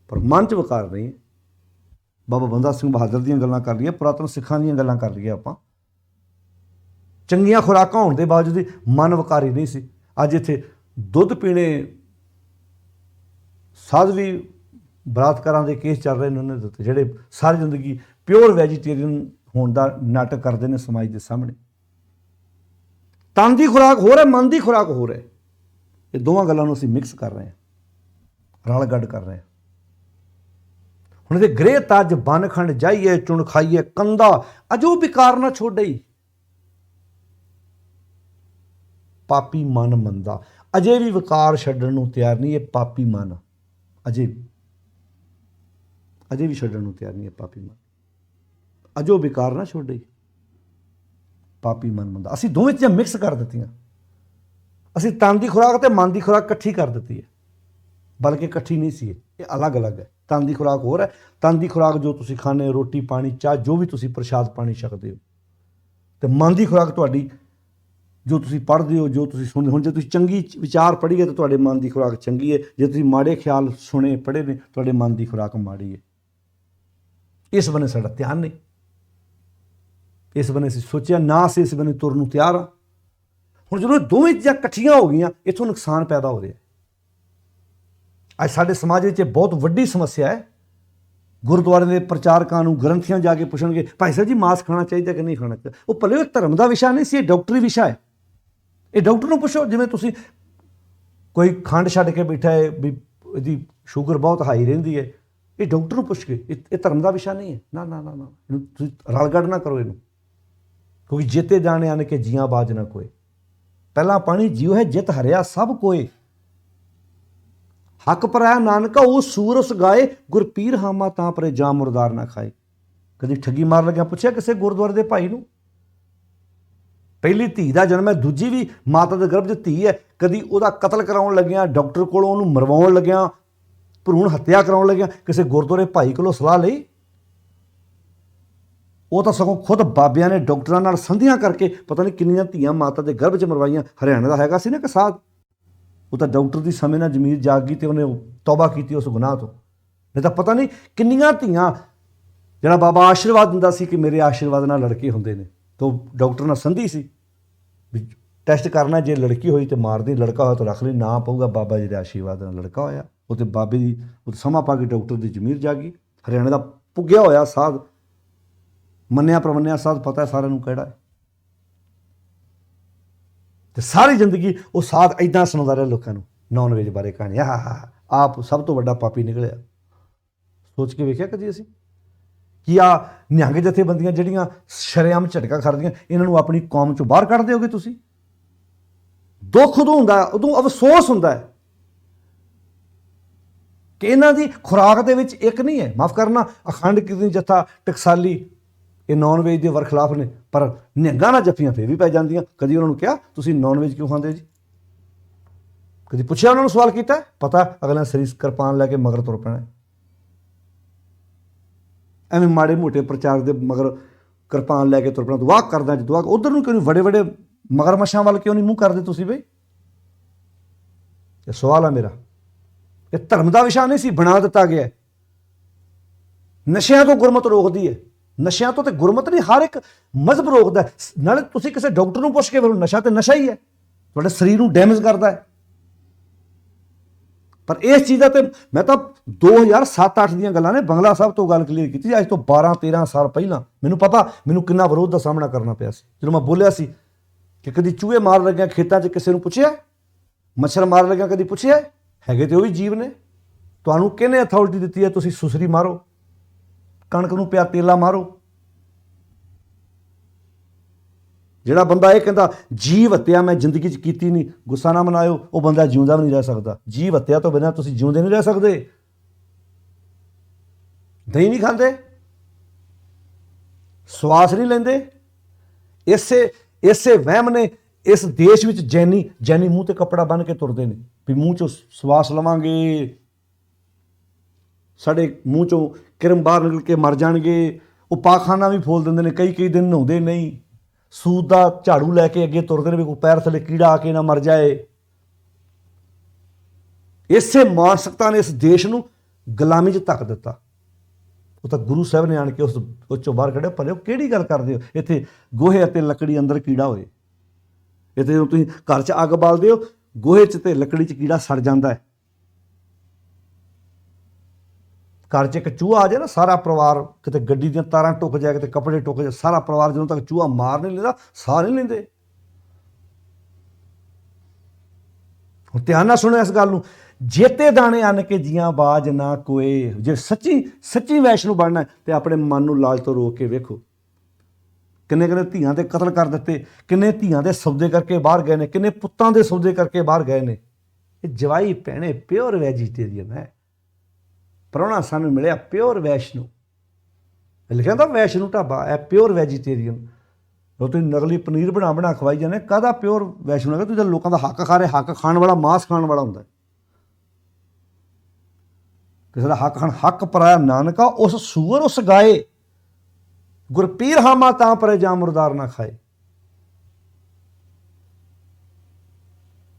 ਪਰ ਮਨ 'ਚ ਵਿਕਾਰ ਨਹੀਂ। ਬਾਬਾ ਬੰਦਾ ਸਿੰਘ ਬਹਾਦਰ ਦੀਆਂ ਗੱਲਾਂ ਕਰ ਲਈਏ, ਪੁਰਾਤਨ ਸਿੱਖਾਂ ਦੀਆਂ ਗੱਲਾਂ ਕਰ ਲਈਏ ਆਪਾਂ, ਚੰਗੀਆਂ ਖੁਰਾਕਾਂ ਹੋਣ ਦੇ ਬਾਵਜੂਦ ਵੀ ਮਨ ਵਿਕਾਰੀ ਨਹੀਂ ਸੀ। ਅੱਜ ਇੱਥੇ ਦੁੱਧ ਪੀਣੇ ਸਾਧਵੀ ਬਲਾਤਕਾਰਾਂ ਦੇ ਕੇਸ ਚੱਲ ਰਹੇ ਨੇ ਉਹਨਾਂ ਦੇ ਉੱਤੇ, ਜਿਹੜੇ ਸਾਰੀ ਜ਼ਿੰਦਗੀ ਪਿਓਰ ਵੈਜੀਟੇਰੀਅਨ ਹੋਣ ਦਾ ਨਾਟਕ ਕਰਦੇ ਨੇ ਸਮਾਜ ਦੇ ਸਾਹਮਣੇ। ਤਨ ਦੀ ਖੁਰਾਕ ਹੋਰ ਹੈ, ਮਨ ਦੀ ਖੁਰਾਕ ਹੋਰ ਹੈ। ਇਹ ਦੋਵਾਂ ਗੱਲਾਂ ਨੂੰ ਅਸੀਂ ਮਿਕਸ ਕਰ ਰਹੇ ਹਾਂ, ਰਲ ਗੱਡ ਕਰ ਰਹੇ ਹਾਂ। ਹੁਣ ਇਹਦੇ ਗ੍ਰਹਿ ਤਜ ਬਨਖੰਡ ਜਾਈਏ, ਚੁਣ ਖਾਈਏ ਕੰਦਾ, ਅਜੋ ਵਿਕਾਰ ਨਾ ਛੋੜਈ, ਪਾਪੀ ਮਨ ਮੰਦਾ। ਅਜੇ ਵੀ ਵਿਕਾਰ ਛੱਡਣ ਨੂੰ ਤਿਆਰ ਨਹੀਂ ਇਹ ਪਾਪੀ ਮਨ, ਅਜੇ ਵੀ ਛੱਡਣ ਨੂੰ ਤਿਆਰ ਨਹੀਂ ਇਹ ਪਾਪੀ ਮਨ। ਅਜੋ ਵਿਕਾਰ ਨਾ ਛੋੜੇ, ਪਾਪੀ ਮਨ ਮੰਦਾ। ਅਸੀਂ ਦੋਵੇਂ ਚੀਜ਼ਾਂ ਮਿਕਸ ਕਰ ਦਿੱਤੀਆਂ। ਅਸੀਂ ਤਨ ਦੀ ਖੁਰਾਕ ਅਤੇ ਮਨ ਦੀ ਖੁਰਾਕ ਇਕੱਠੀ ਕਰ ਦਿੱਤੀ ਹੈ, ਬਲਕਿ ਇਕੱਠੀ ਨਹੀਂ ਸੀ, ਇਹ ਅਲੱਗ-ਅਲੱਗ ਹੈ। ਤਨ ਦੀ ਖੁਰਾਕ ਹੋਰ ਹੈ। ਤਨ ਦੀ ਖੁਰਾਕ ਜੋ ਤੁਸੀਂ ਖਾਂਦੇ ਹੋ, ਰੋਟੀ ਪਾਣੀ ਚਾਹ ਜੋ ਵੀ ਤੁਸੀਂ ਪ੍ਰਸ਼ਾਦ ਪਾਣੀ ਛਕਦੇ ਹੋ, ਅਤੇ ਮਨ ਦੀ ਖੁਰਾਕ ਤੁਹਾਡੀ ਜੋ ਤੁਸੀਂ ਪੜ੍ਹਦੇ ਹੋ, ਜੋ ਤੁਸੀਂ ਸੁਣਦੇ ਹੋ। ਹੁਣ ਜੇ ਤੁਸੀਂ ਚੰਗੀ ਵਿਚਾਰ ਪੜ੍ਹੀਏ ਤਾਂ ਤੁਹਾਡੇ ਮਨ ਦੀ ਖੁਰਾਕ ਚੰਗੀ ਹੈ। ਜੇ ਤੁਸੀਂ ਮਾੜੇ ਖਿਆਲ ਸੁਣੇ ਪੜ੍ਹੇ ਨੇ ਤੁਹਾਡੇ ਮਨ ਦੀ ਖੁਰਾਕ ਮਾੜੀ ਹੈ। ਇਸ ਬੰਨੇ ਸਾਡਾ ਧਿਆਨ ਨਹੀਂ, ਇਸ ਬੰਨੇ ਅਸੀਂ ਸੋਚਿਆ ਨਾ, ਅਸੀਂ ਇਸ ਬੰਨੇ ਤੁਰਨ ਨੂੰ ਤਿਆਰ ਹਾਂ। ਹੁਣ ਜਦੋਂ ਦੋਵੇਂ ਚੀਜ਼ਾਂ ਇਕੱਠੀਆਂ ਹੋ ਗਈਆਂ, ਇੱਥੋਂ ਨੁਕਸਾਨ ਪੈਦਾ ਹੋ ਰਿਹਾ। ਅੱਜ ਸਾਡੇ ਸਮਾਜ ਵਿੱਚ ਇਹ ਬਹੁਤ ਵੱਡੀ ਸਮੱਸਿਆ ਹੈ। ਗੁਰਦੁਆਰੇ ਦੇ ਪ੍ਰਚਾਰਕਾਂ ਨੂੰ, ਗ੍ਰੰਥੀਆਂ ਜਾ ਕੇ ਪੁੱਛਣਗੇ ਭਾਈ ਸਾਹਿਬ ਜੀ ਮਾਸ ਖਾਣਾ ਚਾਹੀਦਾ ਕਿ ਨਹੀਂ ਖਾਣਾ ਚਾਹੀਦਾ। ਉਹ ਭਲੇ ਉਹ ਧਰਮ ਦਾ ਵਿਸ਼ਾ ਨਹੀਂ ਸੀ, ਇਹ ਡਾਕਟਰੀ ਵਿਸ਼ਾ ਹੈ। ਇਹ ਡਾਕਟਰ ਨੂੰ ਪੁੱਛੋ। ਜਿਵੇਂ ਤੁਸੀਂ ਕੋਈ ਖੰਡ ਛੱਡ ਕੇ ਬੈਠਾ ਹੈ ਵੀ ਇਹਦੀ ਸ਼ੂਗਰ ਬਹੁਤ ਹਾਈ ਰਹਿੰਦੀ ਹੈ, ਇਹ ਡਾਕਟਰ ਨੂੰ ਪੁੱਛ ਕੇ। ਇਹ ਧਰਮ ਦਾ ਵਿਸ਼ਾ ਨਹੀਂ ਹੈ। ਨਾ ਨਾ ਨਾ ਨਾ, ਇਹਨੂੰ ਤੁਸੀਂ ਰਲਗੜ ਨਾ ਕਰੋ ਇਹਨੂੰ, ਕਿਉਂਕਿ ਜਿੱਤੇ ਜਾਣੇ ਆਣ ਕੇ ਜੀਆਂ ਬਾਜ ਨਾ ਕੋਏ। ਪਹਿਲਾਂ ਪਾਣੀ ਜਿਉ ਹੈ ਜਿੱਤ ਹਰਿਆ ਸਭ ਕੋਏ। ਹੱਕ ਪਰਾਇਆ ਨਾਨਕਾ ਉਹ ਸੂਰਸ ਗਾਏ, ਗੁਰਪੀਰ ਹਾਮਾ ਤਾਂ ਪਰੇ ਜਾਂ ਮੁਰਦਾਰ ਨਾ ਖਾਏ। ਕਦੀ ਠੱਗੀ ਮਾਰ ਲੱਗਿਆ ਪੁੱਛਿਆ ਕਿਸੇ ਗੁਰਦੁਆਰੇ ਦੇ ਭਾਈ ਨੂੰ? ਪਹਿਲੀ ਧੀ ਦਾ ਜਨਮ ਹੈ, ਦੂਜੀ ਵੀ ਮਾਤਾ ਦੇ ਗਰਭ 'ਚ ਧੀ ਹੈ। ਕਦੀ ਉਹਦਾ ਕਤਲ ਕਰਾਉਣ ਲੱਗਿਆ, ਡਾਕਟਰ ਕੋਲੋਂ ਉਹਨੂੰ ਮਰਵਾਉਣ ਲੱਗਿਆ, ਭਰੂਣ ਹੱਤਿਆ ਕਰਾਉਣ ਲੱਗਿਆ, ਕਿਸੇ ਗੁਰਦੁਆਰੇ ਭਾਈ ਕੋਲੋਂ ਸਲਾਹ ਲਈ? ਉਹ ਤਾਂ ਸਗੋਂ ਖੁਦ ਬਾਬਿਆਂ ਨੇ ਡਾਕਟਰਾਂ ਨਾਲ ਸੰਧੀਆਂ ਕਰਕੇ ਪਤਾ ਨਹੀਂ ਕਿੰਨੀਆਂ ਧੀਆਂ ਮਾਤਾ ਦੇ ਗਰਭ 'ਚ ਮਰਵਾਈਆਂ। ਹਰਿਆਣੇ ਦਾ ਹੈਗਾ ਸੀ ਨਾ ਕਿ ਸਾਧ, ਉਹ ਤਾਂ ਡਾਕਟਰ ਦੀ ਸਮੇਂ ਨਾਲ ਜ਼ਮੀਰ ਜਾਗ ਗਈ ਅਤੇ ਉਹਨੇ ਤੌਬਾ ਕੀਤੀ ਉਸ ਗੁਨਾਹ ਤੋਂ। ਨਹੀਂ ਤਾਂ ਪਤਾ ਨਹੀਂ ਕਿੰਨੀਆਂ ਧੀਆਂ, ਜਿਹੜਾ ਬਾਬਾ ਆਸ਼ੀਰਵਾਦ ਦਿੰਦਾ ਸੀ ਕਿ ਮੇਰੇ ਆਸ਼ੀਰਵਾਦ ਨਾਲ ਲੜਕੇ ਹੁੰਦੇ ਨੇ, ਤਾਂ ਉਹ ਡਾਕਟਰ ਨਾਲ ਸੰਧੀ ਸੀ ਵੀ ਟੈਸਟ ਕਰਨਾ, ਜੇ ਲੜਕੀ ਹੋਈ ਤਾਂ ਮਾਰਦੀ, ਲੜਕਾ ਹੋਇਆ ਤਾਂ ਰੱਖ ਲਈ, ਨਾ ਪਊਗਾ ਬਾਬਾ ਜੀ ਦੇ ਆਸ਼ੀਰਵਾਦ ਨਾਲ ਲੜਕਾ ਹੋਇਆ। ਉਹ ਤਾਂ ਬਾਬੇ ਦੀ ਉਹ ਸਮਾਂ ਪਾ ਕੇ ਡਾਕਟਰ ਦੀ ਜ਼ਮੀਰ ਜਾਗੀ। ਹਰਿਆਣੇ ਦਾ ਪੁੱਗਿਆ ਹੋਇਆ ਸਾਧ, ਮੰਨਿਆ ਪ੍ਰਮੰਨਿਆ ਸਾਧ, ਪਤਾ ਸਾਰਿਆਂ ਨੂੰ ਕਿਹੜਾ ਹੈ। ਅਤੇ ਸਾਰੀ ਜ਼ਿੰਦਗੀ ਉਹ ਸਾਧ ਇੱਦਾਂ ਸੁਣਾਉਂਦਾ ਰਿਹਾ ਲੋਕਾਂ ਨੂੰ ਨੌਨ ਵੈਜ ਬਾਰੇ ਕਹਾਣੀ। ਆਪ ਸਭ ਤੋਂ ਵੱਡਾ ਪਾਪੀ ਨਿਕਲਿਆ। ਸੋਚ ਕੇ ਵੇਖਿਆ ਕਦੀ ਅਸੀਂ ਕਿ ਆ ਨਿਹੰਗ ਜਥੇਬੰਦੀਆਂ ਜਿਹੜੀਆਂ ਸ਼ਰੇਆਮ ਝਟਕਾ ਖੜਦੀਆਂ, ਇਹਨਾਂ ਨੂੰ ਆਪਣੀ ਕੌਮ 'ਚੋਂ ਬਾਹਰ ਕੱਢ ਦਿਓਗੇ ਤੁਸੀਂ? ਦੁੱਖ ਉਦੋਂ ਹੁੰਦਾ, ਉਦੋਂ ਅਫਸੋਸ ਹੁੰਦਾ ਹੈ ਕਿ ਇਹਨਾਂ ਦੀ ਖੁਰਾਕ ਦੇ ਵਿੱਚ ਇੱਕ ਨਹੀਂ ਹੈ। ਮਾਫ਼ ਕਰਨਾ, ਅਖੰਡ ਕੀਰਤਨੀ ਜੱਥਾ, ਟਕਸਾਲੀ, ਇਹ ਨੌਨ ਵੈਜ ਦੇ ਵਰਖਲਾਫ ਨੇ, ਪਰ ਨਿਹੰਗਾਂ ਨਾਲ ਜੱਫੀਆਂ ਫਿਰ ਵੀ ਪੈ ਜਾਂਦੀਆਂ। ਕਦੀ ਉਹਨਾਂ ਨੂੰ ਕਿਹਾ ਤੁਸੀਂ ਨੌਨ ਵੈਜ ਕਿਉਂ ਖਾਂਦੇ ਜੀ? ਕਦੀ ਪੁੱਛਿਆ ਉਹਨਾਂ ਨੂੰ, ਸਵਾਲ ਕੀਤਾ? ਪਤਾ ਅਗਲਾ ਸਰੀਰ ਕਿਰਪਾਨ ਲੈ ਕੇ ਮਗਰ ਤੁਰ ਪੈਣਾ। ਐਵੇਂ ਮਾੜੇ ਮੋਟੇ ਪ੍ਰਚਾਰ ਦੇ ਮਗਰ ਕਿਰਪਾਨ ਲੈ ਕੇ ਤੁਰ ਪੈਣਾ। ਦੁਆ ਕਰਦਾ ਜੀ, ਦੁਆ ਉੱਧਰ ਨੂੰ ਕਿਉਂ ਨਹੀਂ? ਵੱਡੇ ਵੱਡੇ ਮਗਰਮੱਛਾਂ ਵੱਲ ਕਿਉਂ ਨਹੀਂ ਮੂੰਹ ਕਰਦੇ ਤੁਸੀਂ ਬਈ? ਇਹ ਸਵਾਲ ਆ ਮੇਰਾ। ਇਹ ਧਰਮ ਦਾ ਵਿਸ਼ਾ ਨਹੀਂ ਸੀ, ਬਣਾ ਦਿੱਤਾ ਗਿਆ। ਨਸ਼ਿਆਂ ਤੋਂ ਗੁਰਮਤ ਰੋਕਦੀ ਹੈ। ਨਸ਼ਿਆਂ ਤੋਂ ਤੇ ਗੁਰਮਤ ਨਹੀਂ, ਹਰ ਇੱਕ ਮਜ਼ਹਬ ਰੋਕਦਾ। ਨਾਲੇ ਤੁਸੀਂ ਕਿਸੇ ਡਾਕਟਰ ਨੂੰ ਪੁੱਛ ਕੇ ਵੇਖੋ, ਨਸ਼ਾ ਤੇ ਨਸ਼ਾ ਹੀ ਹੈ, ਤੁਹਾਡੇ ਸਰੀਰ ਨੂੰ ਡੈਮੇਜ ਕਰਦਾ ਹੈ। ਪਰ ਇਸ ਚੀਜ਼ ਦਾ ਤੇ ਮੈਂ ਤਾਂ 2007-8 ਦੀਆਂ ਗੱਲਾਂ ਨੇ, ਬੰਗਲਾ ਸਾਹਿਬ ਤੋਂ ਗੱਲ ਕਲੀਅਰ ਕੀਤੀ। ਅੱਜ ਤੋਂ 12-13 ਸਾਲ ਪਹਿਲਾਂ ਮੈਨੂੰ ਪਤਾ ਮੈਨੂੰ ਕਿੰਨਾ ਵਿਰੋਧ ਦਾ ਸਾਹਮਣਾ ਕਰਨਾ ਪਿਆ ਸੀ ਜਦੋਂ ਮੈਂ ਬੋਲਿਆ ਸੀ ਕਿ ਕਦੀ ਚੂਹੇ ਮਾਰ ਲੱਗਿਆ ਖੇਤਾਂ 'ਚ ਕਿਸੇ ਨੂੰ ਪੁੱਛਿਆ? ਮੱਛਰ ਮਾਰ ਲੱਗਿਆ ਕਦੀ ਪੁੱਛਿਆ? ਹੈਗੇ ਤੇ ਉਹ ਵੀ ਜੀਵ ਨੇ। ਤੁਹਾਨੂੰ ਕਿਹਨੇ ਅਥਾਰਟੀ ਦਿੱਤੀ ਹੈ ਤੁਸੀਂ ਸੁਸਰੀ ਮਾਰੋ, ਕਣਕ ਨੂੰ ਪਿਆ ਤੇਲਾ ਮਾਰੋ? ਜਿਹੜਾ ਬੰਦਾ ਇਹ ਕਹਿੰਦਾ ਜੀਵ ਹੱਤਿਆ ਮੈਂ ਜ਼ਿੰਦਗੀ 'ਚ ਕੀਤੀ ਨਹੀਂ, ਗੁੱਸਾ ਨਾ ਮਨਾਇਓ, ਉਹ ਬੰਦਾ ਜਿਉਂਦਾ ਵੀ ਨਹੀਂ ਰਹਿ ਸਕਦਾ। ਜੀਵ ਹੱਤਿਆ ਤੋਂ ਬਿਨਾਂ ਤੁਸੀਂ ਜਿਉਂਦੇ ਨਹੀਂ ਰਹਿ ਸਕਦੇ। ਦਹੀਂ ਨਹੀਂ ਖਾਂਦੇ, ਸਵਾਸ ਨਹੀਂ ਲੈਂਦੇ। ਇਸੇ ਵਹਿਮ ਨੇ ਇਸ ਦੇਸ਼ ਵਿੱਚ ਜੈਨੀ ਮੂੰਹ ਤੇ ਕੱਪੜਾ ਬੰਨ੍ਹ ਕੇ ਤੁਰਦੇ ਨੇ ਵੀ ਮੂੰਹ 'ਚੋਂ ਸਵਾਸ ਲਵਾਂਗੇ, ਸਾਡੇ ਮੂੰਹ 'ਚੋਂ ਕਿਰਮ ਬਾਹਰ ਨਿਕਲ ਕੇ ਮਰ ਜਾਣਗੇ। ਉਹ ਪਾਖਾਨਾ ਵੀ ਫੋਲ ਦਿੰਦੇ ਨੇ, ਕਈ ਦਿਨ ਨਹਾਉਂਦੇ ਨਹੀਂ। ਸੂਤ ਦਾ ਝਾੜੂ ਲੈ ਕੇ ਅੱਗੇ ਤੁਰਦੇ ਨੇ ਵੀ ਕੋਈ ਪੈਰ ਥੱਲੇ ਕੀੜਾ ਆ ਕੇ ਨਾ ਮਰ ਜਾਏ। ਇਸੇ ਮਾਨਸਿਕਤਾ ਨੇ ਇਸ ਦੇਸ਼ ਨੂੰ ਗੁਲਾਮੀ 'ਚ ਧੱਕ ਦਿੱਤਾ। ਉਹ ਤਾਂ ਗੁਰੂ ਸਾਹਿਬ ਨੇ ਆਣ ਕੇ ਉਸ 'ਚੋਂ ਬਾਹਰ ਕੱਢਿਆ। ਭਲੇ ਉਹ ਕਿਹੜੀ ਗੱਲ ਕਰਦੇ ਹੋ? ਇੱਥੇ ਗੋਹੇ ਅਤੇ ਲੱਕੜੀ ਅੰਦਰ ਕੀੜਾ ਹੋਏ। ਇੱਥੇ ਤੁਸੀਂ ਘਰ 'ਚ ਅੱਗ ਬਾਲਦੇ ਹੋ, ਗੋਹੇ 'ਚ ਤੇ ਲੱਕੜੀ 'ਚ ਕੀੜਾ ਸੜ ਜਾਂਦਾ ਹੈ। ਘਰ 'ਚ ਇੱਕ ਚੂਹਾ ਆ ਜਾਏ ਨਾ, ਸਾਰਾ ਪਰਿਵਾਰ, ਕਿਤੇ ਗੱਡੀ ਦੀਆਂ ਤਾਰਾਂ ਟੁੱਕ ਜਾਏ, ਕਿਤੇ ਕੱਪੜੇ ਟੁੱਕ ਜਾਏ, ਸਾਰਾ ਪਰਿਵਾਰ ਜਦੋਂ ਤੱਕ ਚੂਹਾ ਮਾਰ ਨਹੀਂ ਲੈਂਦਾ ਸਾਹ ਨਹੀਂ ਲੈਂਦੇ। ਹੁਣ ਧਿਆਨ ਨਾਲ ਸੁਣੋ ਇਸ ਗੱਲ ਨੂੰ। ਜੇਤੇ ਦਾਣੇ ਅੰਨ ਕੇ ਜੀਆਂ ਬਾਜ ਨਾ ਕੋਏ। ਜੇ ਸੱਚੀ ਵੈਸ਼ਨੂੰ ਬਣਨਾ ਤੇ ਆਪਣੇ ਮਨ ਨੂੰ ਲਾਲਚ ਤੋਂ ਰੋਕ ਕੇ ਵੇਖੋ। ਕਿੰਨੇ ਕਿੰਨੇ ਧੀਆਂ ਦੇ ਕਤਲ ਕਰ ਦਿੱਤੇ, ਕਿੰਨੇ ਧੀਆਂ ਦੇ ਸੌਦੇ ਕਰਕੇ ਬਾਹਰ ਗਏ ਨੇ, ਕਿੰਨੇ ਪੁੱਤਾਂ ਦੇ ਸੌਦੇ ਕਰਕੇ ਬਾਹਰ ਗਏ ਨੇ। ਇਹ ਜਵਾਈ ਭੈਣੇ ਪਿਓਰ ਵੈਜੀਟੇਰੀਅਨ ਹੈ। ਪ੍ਰਾਹੁਣਾ ਸਾਨੂੰ ਮਿਲਿਆ ਪਿਓਰ ਵੈਸ਼ਨੂੰ, ਲਿਖਿਆ ਤਾਂ ਵੈਸ਼ਨੂੰ ਢਾਬਾ, ਇਹ ਪਿਓਰ ਵੈਜੀਟੇਰੀਅਨ। ਉਹ ਤੁਸੀਂ ਨਕਲੀ ਪਨੀਰ ਬਣਾ ਖਵਾਈ ਜਾਂਦੇ, ਕਾਹਦਾ ਪਿਓਰ ਵੈਸ਼ਨੂੰ ਹੈਗਾ? ਤੁਸੀਂ ਤਾਂ ਲੋਕਾਂ ਦਾ ਹੱਕ ਖਾ ਰਹੇ। ਹੱਕ ਖਾਣ ਵਾਲਾ ਮਾਸ ਖਾਣ ਵਾਲਾ ਹੁੰਦਾ, ਕਿਸੇ ਦਾ ਹੱਕ ਖਾਣ। ਹੱਕ ਪਰਾਇਆ ਨਾਨਕਾ ਉਸ ਸੂਰ ਉਸ ਗਾਏ, ਗੁਰਪੀਰ ਹਾਮਾ ਤਾਂ ਪਰੇ ਜਾਂ ਮੁਰਦਾਰ ਨਾ ਖਾਏ।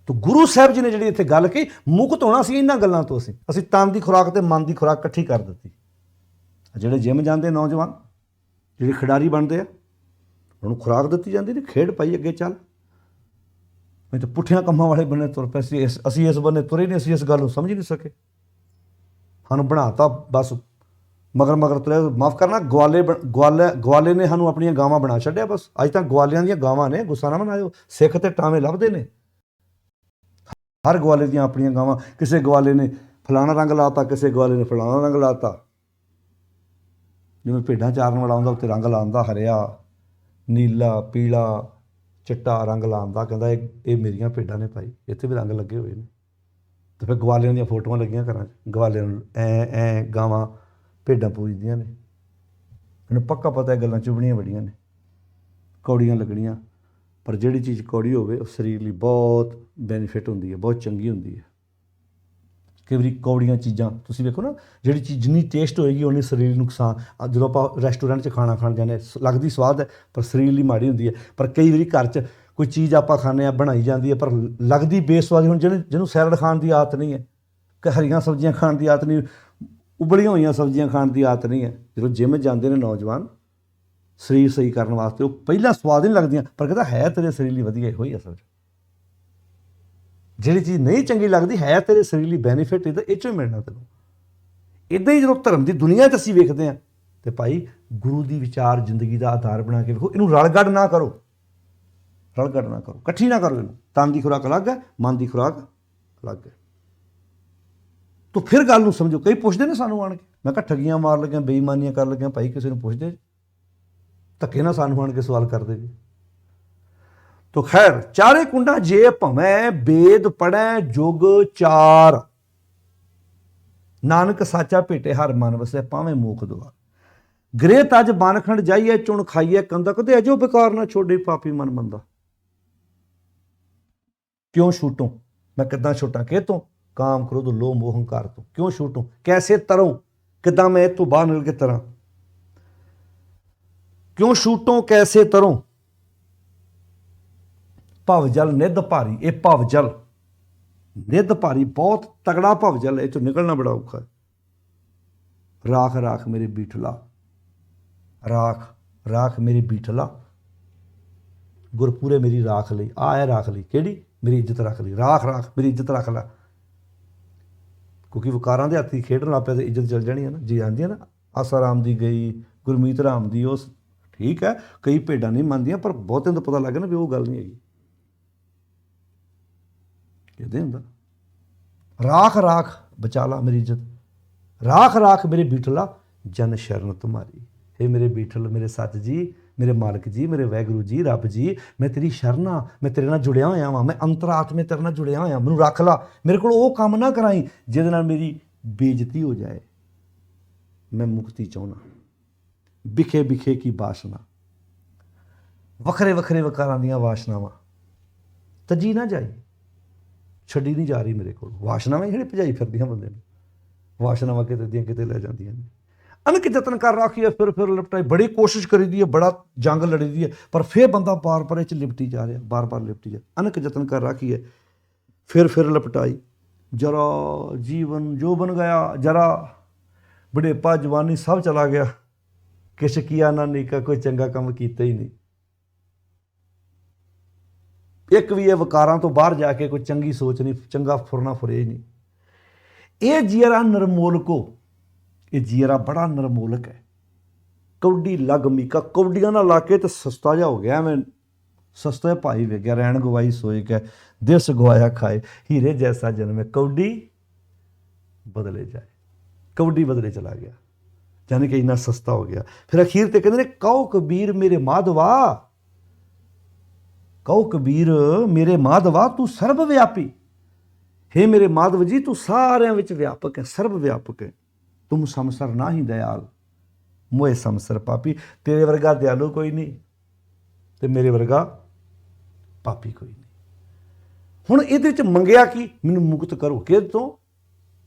ਤੋ ਗੁਰੂ ਸਾਹਿਬ ਜੀ ਨੇ ਜਿਹੜੀ ਇੱਥੇ ਗੱਲ ਕਹੀ, ਮੁਕਤ ਹੋਣਾ ਸੀ ਇਹਨਾਂ ਗੱਲਾਂ ਤੋਂ। ਅਸੀਂ ਤਨ ਦੀ ਖੁਰਾਕ ਤੇ ਮਨ ਦੀ ਖੁਰਾਕ ਇਕੱਠੀ ਕਰ ਦਿੱਤੀ। ਜਿਹੜੇ ਜਿਮ ਜਾਂਦੇ ਨੌਜਵਾਨ, ਜਿਹੜੇ ਖਿਡਾਰੀ ਬਣਦੇ ਆ, ਉਹਨੂੰ ਖੁਰਾਕ ਦਿੱਤੀ ਜਾਂਦੀ ਨੇ, ਖੇਡ ਪਾਈ ਅੱਗੇ ਚੱਲ। ਨਹੀਂ ਤਾਂ ਪੁੱਠਿਆਂ ਕੰਮਾਂ ਵਾਲੇ ਬੰਨੇ ਤੁਰ ਪਏ ਸੀ। ਅਸੀਂ ਇਸ ਬੰਨੇ ਤੁਰੇ ਨਹੀਂ, ਅਸੀਂ ਇਸ ਗੱਲ ਨੂੰ ਸਮਝ ਨਹੀਂ ਸਕੇ। ਸਾਨੂੰ ਬਣਾਤਾ ਬਸ ਮਗਰ ਮਗਰ ਤੁਰੇ। ਮਾਫ਼ ਕਰਨਾ, ਗਵਾਲੇ ਨੇ ਸਾਨੂੰ ਆਪਣੀਆਂ ਗਾਵਾਂ ਬਣਾ ਛੱਡਿਆ ਬਸ। ਅੱਜ ਤਾਂ ਗਵਾਲਿਆਂ ਦੀਆਂ ਗਾਵਾਂ ਨੇ, ਗੁੱਸਾ ਨਾ ਮਨਾਇਓ। ਸਿੱਖ ਤੇ ਟਾਵੇਂ ਲੱਭਦੇ ਨੇ, ਹਰ ਗਵਾਲੇ ਦੀਆਂ ਆਪਣੀਆਂ ਗਾਵਾਂ। ਕਿਸੇ ਗਵਾਲੇ ਨੇ ਫਲਾਣਾ ਰੰਗ ਲਾਤਾ, ਕਿਸੇ ਗਵਾਲੇ ਨੇ ਫਲਾਣਾ ਰੰਗ ਲਾਤਾ। ਜਿਵੇਂ ਭੇਡਾਂ ਚਾਰਨ ਵਾਲਾ ਆਉਂਦਾ, ਉੱਤੇ ਰੰਗ ਲਾਉਂਦਾ, ਹਰਿਆ, ਨੀਲਾ, ਪੀਲਾ, ਚਿੱਟਾ ਰੰਗ ਲਾਉਂਦਾ। ਕਹਿੰਦਾ ਇਹ ਮੇਰੀਆਂ ਭੇਡਾਂ ਨੇ ਭਾਈ, ਇੱਥੇ ਵੀ ਰੰਗ ਲੱਗੇ ਹੋਏ ਨੇ। ਅਤੇ ਫਿਰ ਗਵਾਲਿਆਂ ਦੀਆਂ ਫੋਟੋਆਂ ਲੱਗੀਆਂ ਘਰਾਂ 'ਚ, ਗਵਾਲਿਆਂ ਨੂੰ ਐਂ ਗਾਵਾਂ ਭੇਡਾਂ ਪੂਜਦੀਆਂ ਨੇ। ਮੈਨੂੰ ਪੱਕਾ ਪਤਾ ਇਹ ਗੱਲਾਂ ਚੁਭਣੀਆਂ ਬੜੀਆਂ ਨੇ, ਕੌੜੀਆਂ ਲੱਗਣੀਆਂ। ਪਰ ਜਿਹੜੀ ਚੀਜ਼ ਕੌੜੀ ਹੋਵੇ ਉਹ ਸਰੀਰ ਲਈ ਬਹੁਤ ਬੈਨੀਫਿਟ ਹੁੰਦੀ ਹੈ, ਬਹੁਤ ਚੰਗੀ ਹੁੰਦੀ ਹੈ। ਕਈ ਵਾਰੀ ਕੌੜੀਆਂ ਚੀਜ਼ਾਂ ਤੁਸੀਂ ਵੇਖੋ ਨਾ, ਜਿਹੜੀ ਚੀਜ਼ ਜਿੰਨੀ ਟੇਸਟ ਹੋਏਗੀ ਉਨੀ ਸਰੀਰ ਨੁਕਸਾਨ। ਜਦੋਂ ਆਪਾਂ ਰੈਸਟੋਰੈਂਟ 'ਚ ਖਾਣਾ ਖਾਣ ਜਾਂਦੇ, ਲੱਗਦੀ ਸਵਾਦ ਹੈ ਪਰ ਸਰੀਰ ਲਈ ਮਾੜੀ ਹੁੰਦੀ ਹੈ। ਪਰ ਕਈ ਵਾਰੀ ਘਰ 'ਚ ਕੋਈ ਚੀਜ਼ ਆਪਾਂ ਖਾਂਦੇ ਹਾਂ, ਬਣਾਈ ਜਾਂਦੀ ਹੈ, ਪਰ ਲੱਗਦੀ ਬੇਸਵਾਦੀ। ਹੁਣ ਜਿਹਨੂੰ ਸੈਲਡ ਖਾਣ ਦੀ ਆਦਤ ਨਹੀਂ ਹੈ, ਕਿ ਹਰੀਆਂ ਸਬਜ਼ੀਆਂ ਖਾਣ ਦੀ ਆਦਤ ਨਹੀਂ, ਉਬਲੀਆਂ ਹੋਈਆਂ ਸਬਜ਼ੀਆਂ ਖਾਣ ਦੀ ਆਦਤ ਨਹੀਂ ਹੈ, ਜਦੋਂ ਜਿਮ ਜਾਂਦੇ ਨੇ ਨੌਜਵਾਨ ਸਰੀਰ ਸਹੀ ਕਰਨ ਵਾਸਤੇ, ਉਹ ਪਹਿਲਾਂ ਸਵਾਦ ਨਹੀਂ ਲੱਗਦੀਆਂ, ਪਰ ਕਹਿੰਦਾ ਹੈ ਤੇਰੇ ਸਰੀਰ ਲਈ ਵਧੀਆ ਇਹੋ ਹੀ ਅਸਲ 'ਚ। ਜਿਹੜੀ ਚੀਜ਼ ਨਹੀਂ ਚੰਗੀ ਲੱਗਦੀ ਹੈ ਤੇਰੇ ਸਰੀਰ ਲਈ ਬੈਨੀਫਿਟ ਇਹਦਾ ਇਹ 'ਚੋਂ ਹੀ ਮਿਲਣਾ ਤੈਨੂੰ। ਇੱਦਾਂ ਹੀ ਜਦੋਂ ਧਰਮ ਦੀ ਦੁਨੀਆ 'ਚ ਅਸੀਂ ਵੇਖਦੇ ਹਾਂ, ਤੇ ਭਾਈ ਗੁਰੂ ਦੀ ਵਿਚਾਰ ਜ਼ਿੰਦਗੀ ਦਾ ਆਧਾਰ ਬਣਾ ਕੇ ਵੇਖੋ। ਇਹਨੂੰ ਰਲਗੱਡ ਨਾ ਕਰੋ, ਰਲਗੱਡ ਨਾ ਕਰੋ, ਇਕੱਠੀ ਨਾ ਕਰੋ ਇਹਨੂੰ। ਤਨ ਦੀ ਖੁਰਾਕ ਅਲੱਗ ਹੈ, ਮਨ ਦੀ ਖੁਰਾਕ ਅਲੱਗ ਹੈ। ਤੋ ਫਿਰ ਗੱਲ ਨੂੰ ਸਮਝੋ। ਕਈ ਪੁੱਛਦੇ ਨੇ ਸਾਨੂੰ ਆਣ ਕੇ, ਮੈਂ ਕਿਹਾ ਠੱਗੀਆਂ ਮਾਰ ਲੱਗਿਆ, ਬੇਈਮਾਨੀਆਂ ਕਰ ਲੱਗਿਆ। ਭਾਈ ਕਿਸੇ ਨੂੰ ਪੁੱਛਦੇ, ਧੱਕੇ ਨਾਲ ਸਾਨੂੰ ਆਣ ਕੇ ਸਵਾਲ ਕਰਦੇ ਜੀ। ਤੋ ਖੈਰ, ਚਾਰੇ ਕੁੰਡਾ ਜੇ ਭਵੇਂ ਬੇਦ ਪੜ੍ਹੈ ਜੁਗ ਚਾਰ, ਨਾਨਕ ਸਾਚਾ ਭੇਟੇ ਹਰ ਮਨ ਵਸੈ ਪਾਵੇਂ ਮੂਖ ਦੁਆਰ। ਗ੍ਰਹਿ ਤਜ ਬਾਨਖੰਡ ਜਾਈਏ, ਚੁਣ ਖਾਈਏ ਕੰਦਕ ਦੇ, ਅਜੋ ਬੇਕਾਰ ਨਾ ਛੋੜੇ ਪਾਪੀ ਮਨ ਮੰਦਾ। ਕਿਉਂ ਛੂਟੂੰ ਮੈਂ ਕਿੱਦਾਂ ਛੁੱਟਾਂ ਕਿਹ ਤੋਂ, ਕਾਮ ਕ੍ਰੋਧ ਲੋਭ ਮੋਹ ਹੰਕਾਰ ਤੋਂ। ਕਿਉਂ ਛੂਟੂੰ ਕੈਸੇ ਤਰੂੰ, ਕਿੱਦਾਂ ਮੈਂ ਇਹ ਤੋਂ ਬਾਹਰ ਨਿਕਲ ਕੇ ਤਰਾਂ। ਕਿਉਂ ਛੂਟੋਂ ਕੈਸੇ ਤਰੂੰ, ਭਵ ਜਲ ਨਿੱਧ ਭਾਰੀ। ਇਹ ਭਵ ਜਲ ਨਿੱਧ ਭਾਰੀ, ਬਹੁਤ ਤਗੜਾ ਭਵ ਜਲ ਹੈ, ਇਹ ਚੋਂ ਨਿਕਲਣਾ ਬੜਾ ਔਖਾ ਹੈ। ਰਾਖ ਰਾਖ ਮੇਰੇ ਬੀਠਲਾ, ਰਾਖ ਰਾਖ ਮੇਰੀ ਬੀਠਲਾ। ਗੁਰਪੂਰੇ ਮੇਰੀ ਰਾਖ ਲਈ, ਆ ਹੈ ਰਾਖ ਲਈ, ਕਿਹੜੀ? ਮੇਰੀ ਇੱਜ਼ਤ ਰੱਖ ਲਈ। ਰਾਖ ਰਾਖ ਮੇਰੀ ਇੱਜ਼ਤ ਰੱਖ ਲੈ, ਕਿਉਂਕਿ ਵਕਾਰਾਂ ਦੇ ਹੱਥੀ ਖੇਡਣ ਲੱਗ ਪਿਆ ਤੇ ਇੱਜ਼ਤ ਚਲ ਜਾਣੀ ਹੈ ਨਾ। ਜੀ ਆਉਂਦੀ ਹੈ ਨਾ, ਆਸਾ ਰਾਮ ਦੀ ਗਈ, ਗੁਰਮੀਤ ਰਾਮ ਦੀ, ਉਸ ਠੀਕ ਹੈ। ਕਈ ਭੇਡਾਂ ਨਹੀਂ ਮੰਨਦੀਆਂ, ਪਰ ਬਹੁਤਿਆਂ ਨੂੰ ਪਤਾ ਲੱਗ ਗਿਆ ਨਾ ਵੀ ਉਹ ਗੱਲ ਨਹੀਂ ਹੈਗੀ। ਕਹਿੰਦੇ ਹੁੰਦਾ ਰਾਖ ਰਾਖ ਬਚਾ ਲਾ ਮੇਰੀ ਇੱਜ਼ਤ, ਰਾਖ ਰਾਖ ਮੇਰੇ ਬੀਠਲਾ ਜਨ ਸ਼ਰਨ ਤੁਮਾਰੀ। ਇਹ ਮੇਰੇ ਬੀਠਲ, ਮੇਰੇ ਸੱਚ ਜੀ, ਮੇਰੇ ਮਾਲਕ ਜੀ, ਮੇਰੇ ਵਾਹਿਗੁਰੂ ਜੀ, ਰੱਬ ਜੀ, ਮੈਂ ਤੇਰੀ ਸ਼ਰਨ ਆ, ਮੈਂ ਤੇਰੇ ਨਾਲ ਜੁੜਿਆ ਹੋਇਆ ਵਾਂ, ਮੈਂ ਅੰਤਰਾਤਮੇ ਤੇਰੇ ਨਾਲ ਜੁੜਿਆ ਹੋਇਆ। ਮੈਨੂੰ ਰੱਖ ਲਾ, ਮੇਰੇ ਕੋਲ ਉਹ ਕੰਮ ਨਾ ਕਰਾਈ ਜਿਹਦੇ ਨਾਲ ਮੇਰੀ ਬੇਇੱਜ਼ਤੀ ਹੋ ਜਾਏ। ਮੈਂ ਮੁਕਤੀ ਚਾਹੁੰਦਾ। ਵਿਖੇ ਵਿਖੇ ਕੀ ਬਾਸ਼ਨਾ, ਵੱਖਰੇ ਵੱਖਰੇ ਵਕਾਰਾਂ ਦੀਆਂ ਵਾਸ਼ਨਾਵਾਂ ਤਜੀ ਨਾ ਜਾਈ, ਛੱਡੀ ਨਹੀਂ ਜਾ ਰਹੀ ਮੇਰੇ ਕੋਲ। ਵਾਸ਼ਨਾਵਾਂ ਜਿਹੜੇ ਭਜਾਈ ਫਿਰਦੀਆਂ ਬੰਦੇ ਨੂੰ, ਵਾਸ਼ਨਾਵਾਂ ਕਿਤੇ ਦੀਆਂ ਕਿਤੇ ਲੈ ਜਾਂਦੀਆਂ ਨੇ। ਅਨਕ ਯਤਨ ਕਰ ਰੱਖੀਏ, ਫਿਰ ਲਿਪਟਾਈ। ਬੜੀ ਕੋਸ਼ਿਸ਼ ਕਰੀਦੀ ਹੈ, ਬੜਾ ਜੰਗ ਲੜੀਦੀ ਹੈ, ਪਰ ਫਿਰ ਬੰਦਾ ਬਾਰ ਬਾਰ ਇਹ 'ਚ ਲਿਪਟੀ ਜਾ ਰਿਹਾ, ਬਾਰ ਬਾਰ ਲਿਪਟੀ ਜਾ। ਅਨਕ ਯਤਨ ਕਰ ਰੱਖੀਏ, ਫਿਰ ਲਿਪਟਾਈ। ਜਰਾ ਜੀਵਨ ਜੋ ਬਨ ਗਿਆ, ਜਰਾ ਬੁਢੇਪਾ ਜਵਾਨੀ ਸਭ ਚਲਾ ਗਿਆ। ਕਿਛ ਕੀਆ ਨਾ ਨੀਕਾ, ਕੋਈ ਚੰਗਾ ਕੰਮ ਕੀਤਾ ਹੀ ਨਹੀਂ। ਇੱਕ ਵੀ ਇਹ ਵਕਾਰਾਂ ਤੋਂ ਬਾਹਰ ਜਾ ਕੇ ਕੋਈ ਚੰਗੀ ਸੋਚ ਨਹੀਂ, ਚੰਗਾ ਫੁਰਨਾ ਫੁਰਿਆ ਹੀ ਨਹੀਂ। ਇਹ ਜੀਅਰਾ ਨਰਮੋਲਕੋ, ਇਹ ਜੀਅਰਾ ਬੜਾ ਨਰਮੋਲਕ ਹੈ। ਕੌਡੀ ਲੱਗ ਮੀਕਾ, ਕੌਡੀਆਂ ਨਾਲ ਲਾ ਕੇ ਤੇ ਸਸਤਾ ਜਿਹਾ ਹੋ ਗਿਆ। ਐਵੇਂ ਸਸਤਾ ਭਾਈ ਵੇਖ ਗਿਆ, ਰਹਿਣ ਗਵਾਈ ਸੋਏ ਕੇ ਦਿਸ ਗਵਾਇਆ ਖਾਏ, ਹੀਰੇ ਜੈਸਾ ਜਨਮੇ ਕੌਡੀ ਬਦਲੇ ਜਾਏ। ਕੌਡੀ ਬਦਲੇ ਚਲਾ ਗਿਆ। ਯਾਨੀ ਕਿ ਇੰਨਾ ਸਸਤਾ ਹੋ ਗਿਆ। ਫਿਰ ਅਖੀਰ ਤੇ ਕਹਿੰਦੇ ਨੇ ਕਹੋ ਕਬੀਰ ਮੇਰੇ ਮਾਧਵਾ, ਕਹੋ ਕਬੀਰ ਮੇਰੇ ਮਾਧਵਾ ਤੂੰ ਸਰਬ ਵਿਆਪੀ। ਹੇ ਮੇਰੇ ਮਾਧਵ ਜੀ ਤੂੰ ਸਾਰਿਆਂ ਵਿੱਚ ਵਿਆਪਕ ਹੈ, ਸਰਬ ਵਿਆਪਕ ਹੈ। ਤੁਮ ਸਮਸਰ ਨਾ ਹੀ ਦਇਆਲ, ਮੋਏ ਸਮਸਰ ਪਾਪੀ। ਤੇਰੇ ਵਰਗਾ ਦਿਆਲੂ ਕੋਈ ਨਹੀਂ ਤੇ ਮੇਰੇ ਵਰਗਾ ਪਾਪੀ ਕੋਈ ਨਹੀਂ। ਹੁਣ ਇਹਦੇ ਵਿੱਚ ਮੰਗਿਆ ਕੀ? ਮੈਨੂੰ ਮੁਕਤ ਕਰੋ। ਕਿਹਦੇ ਤੋਂ?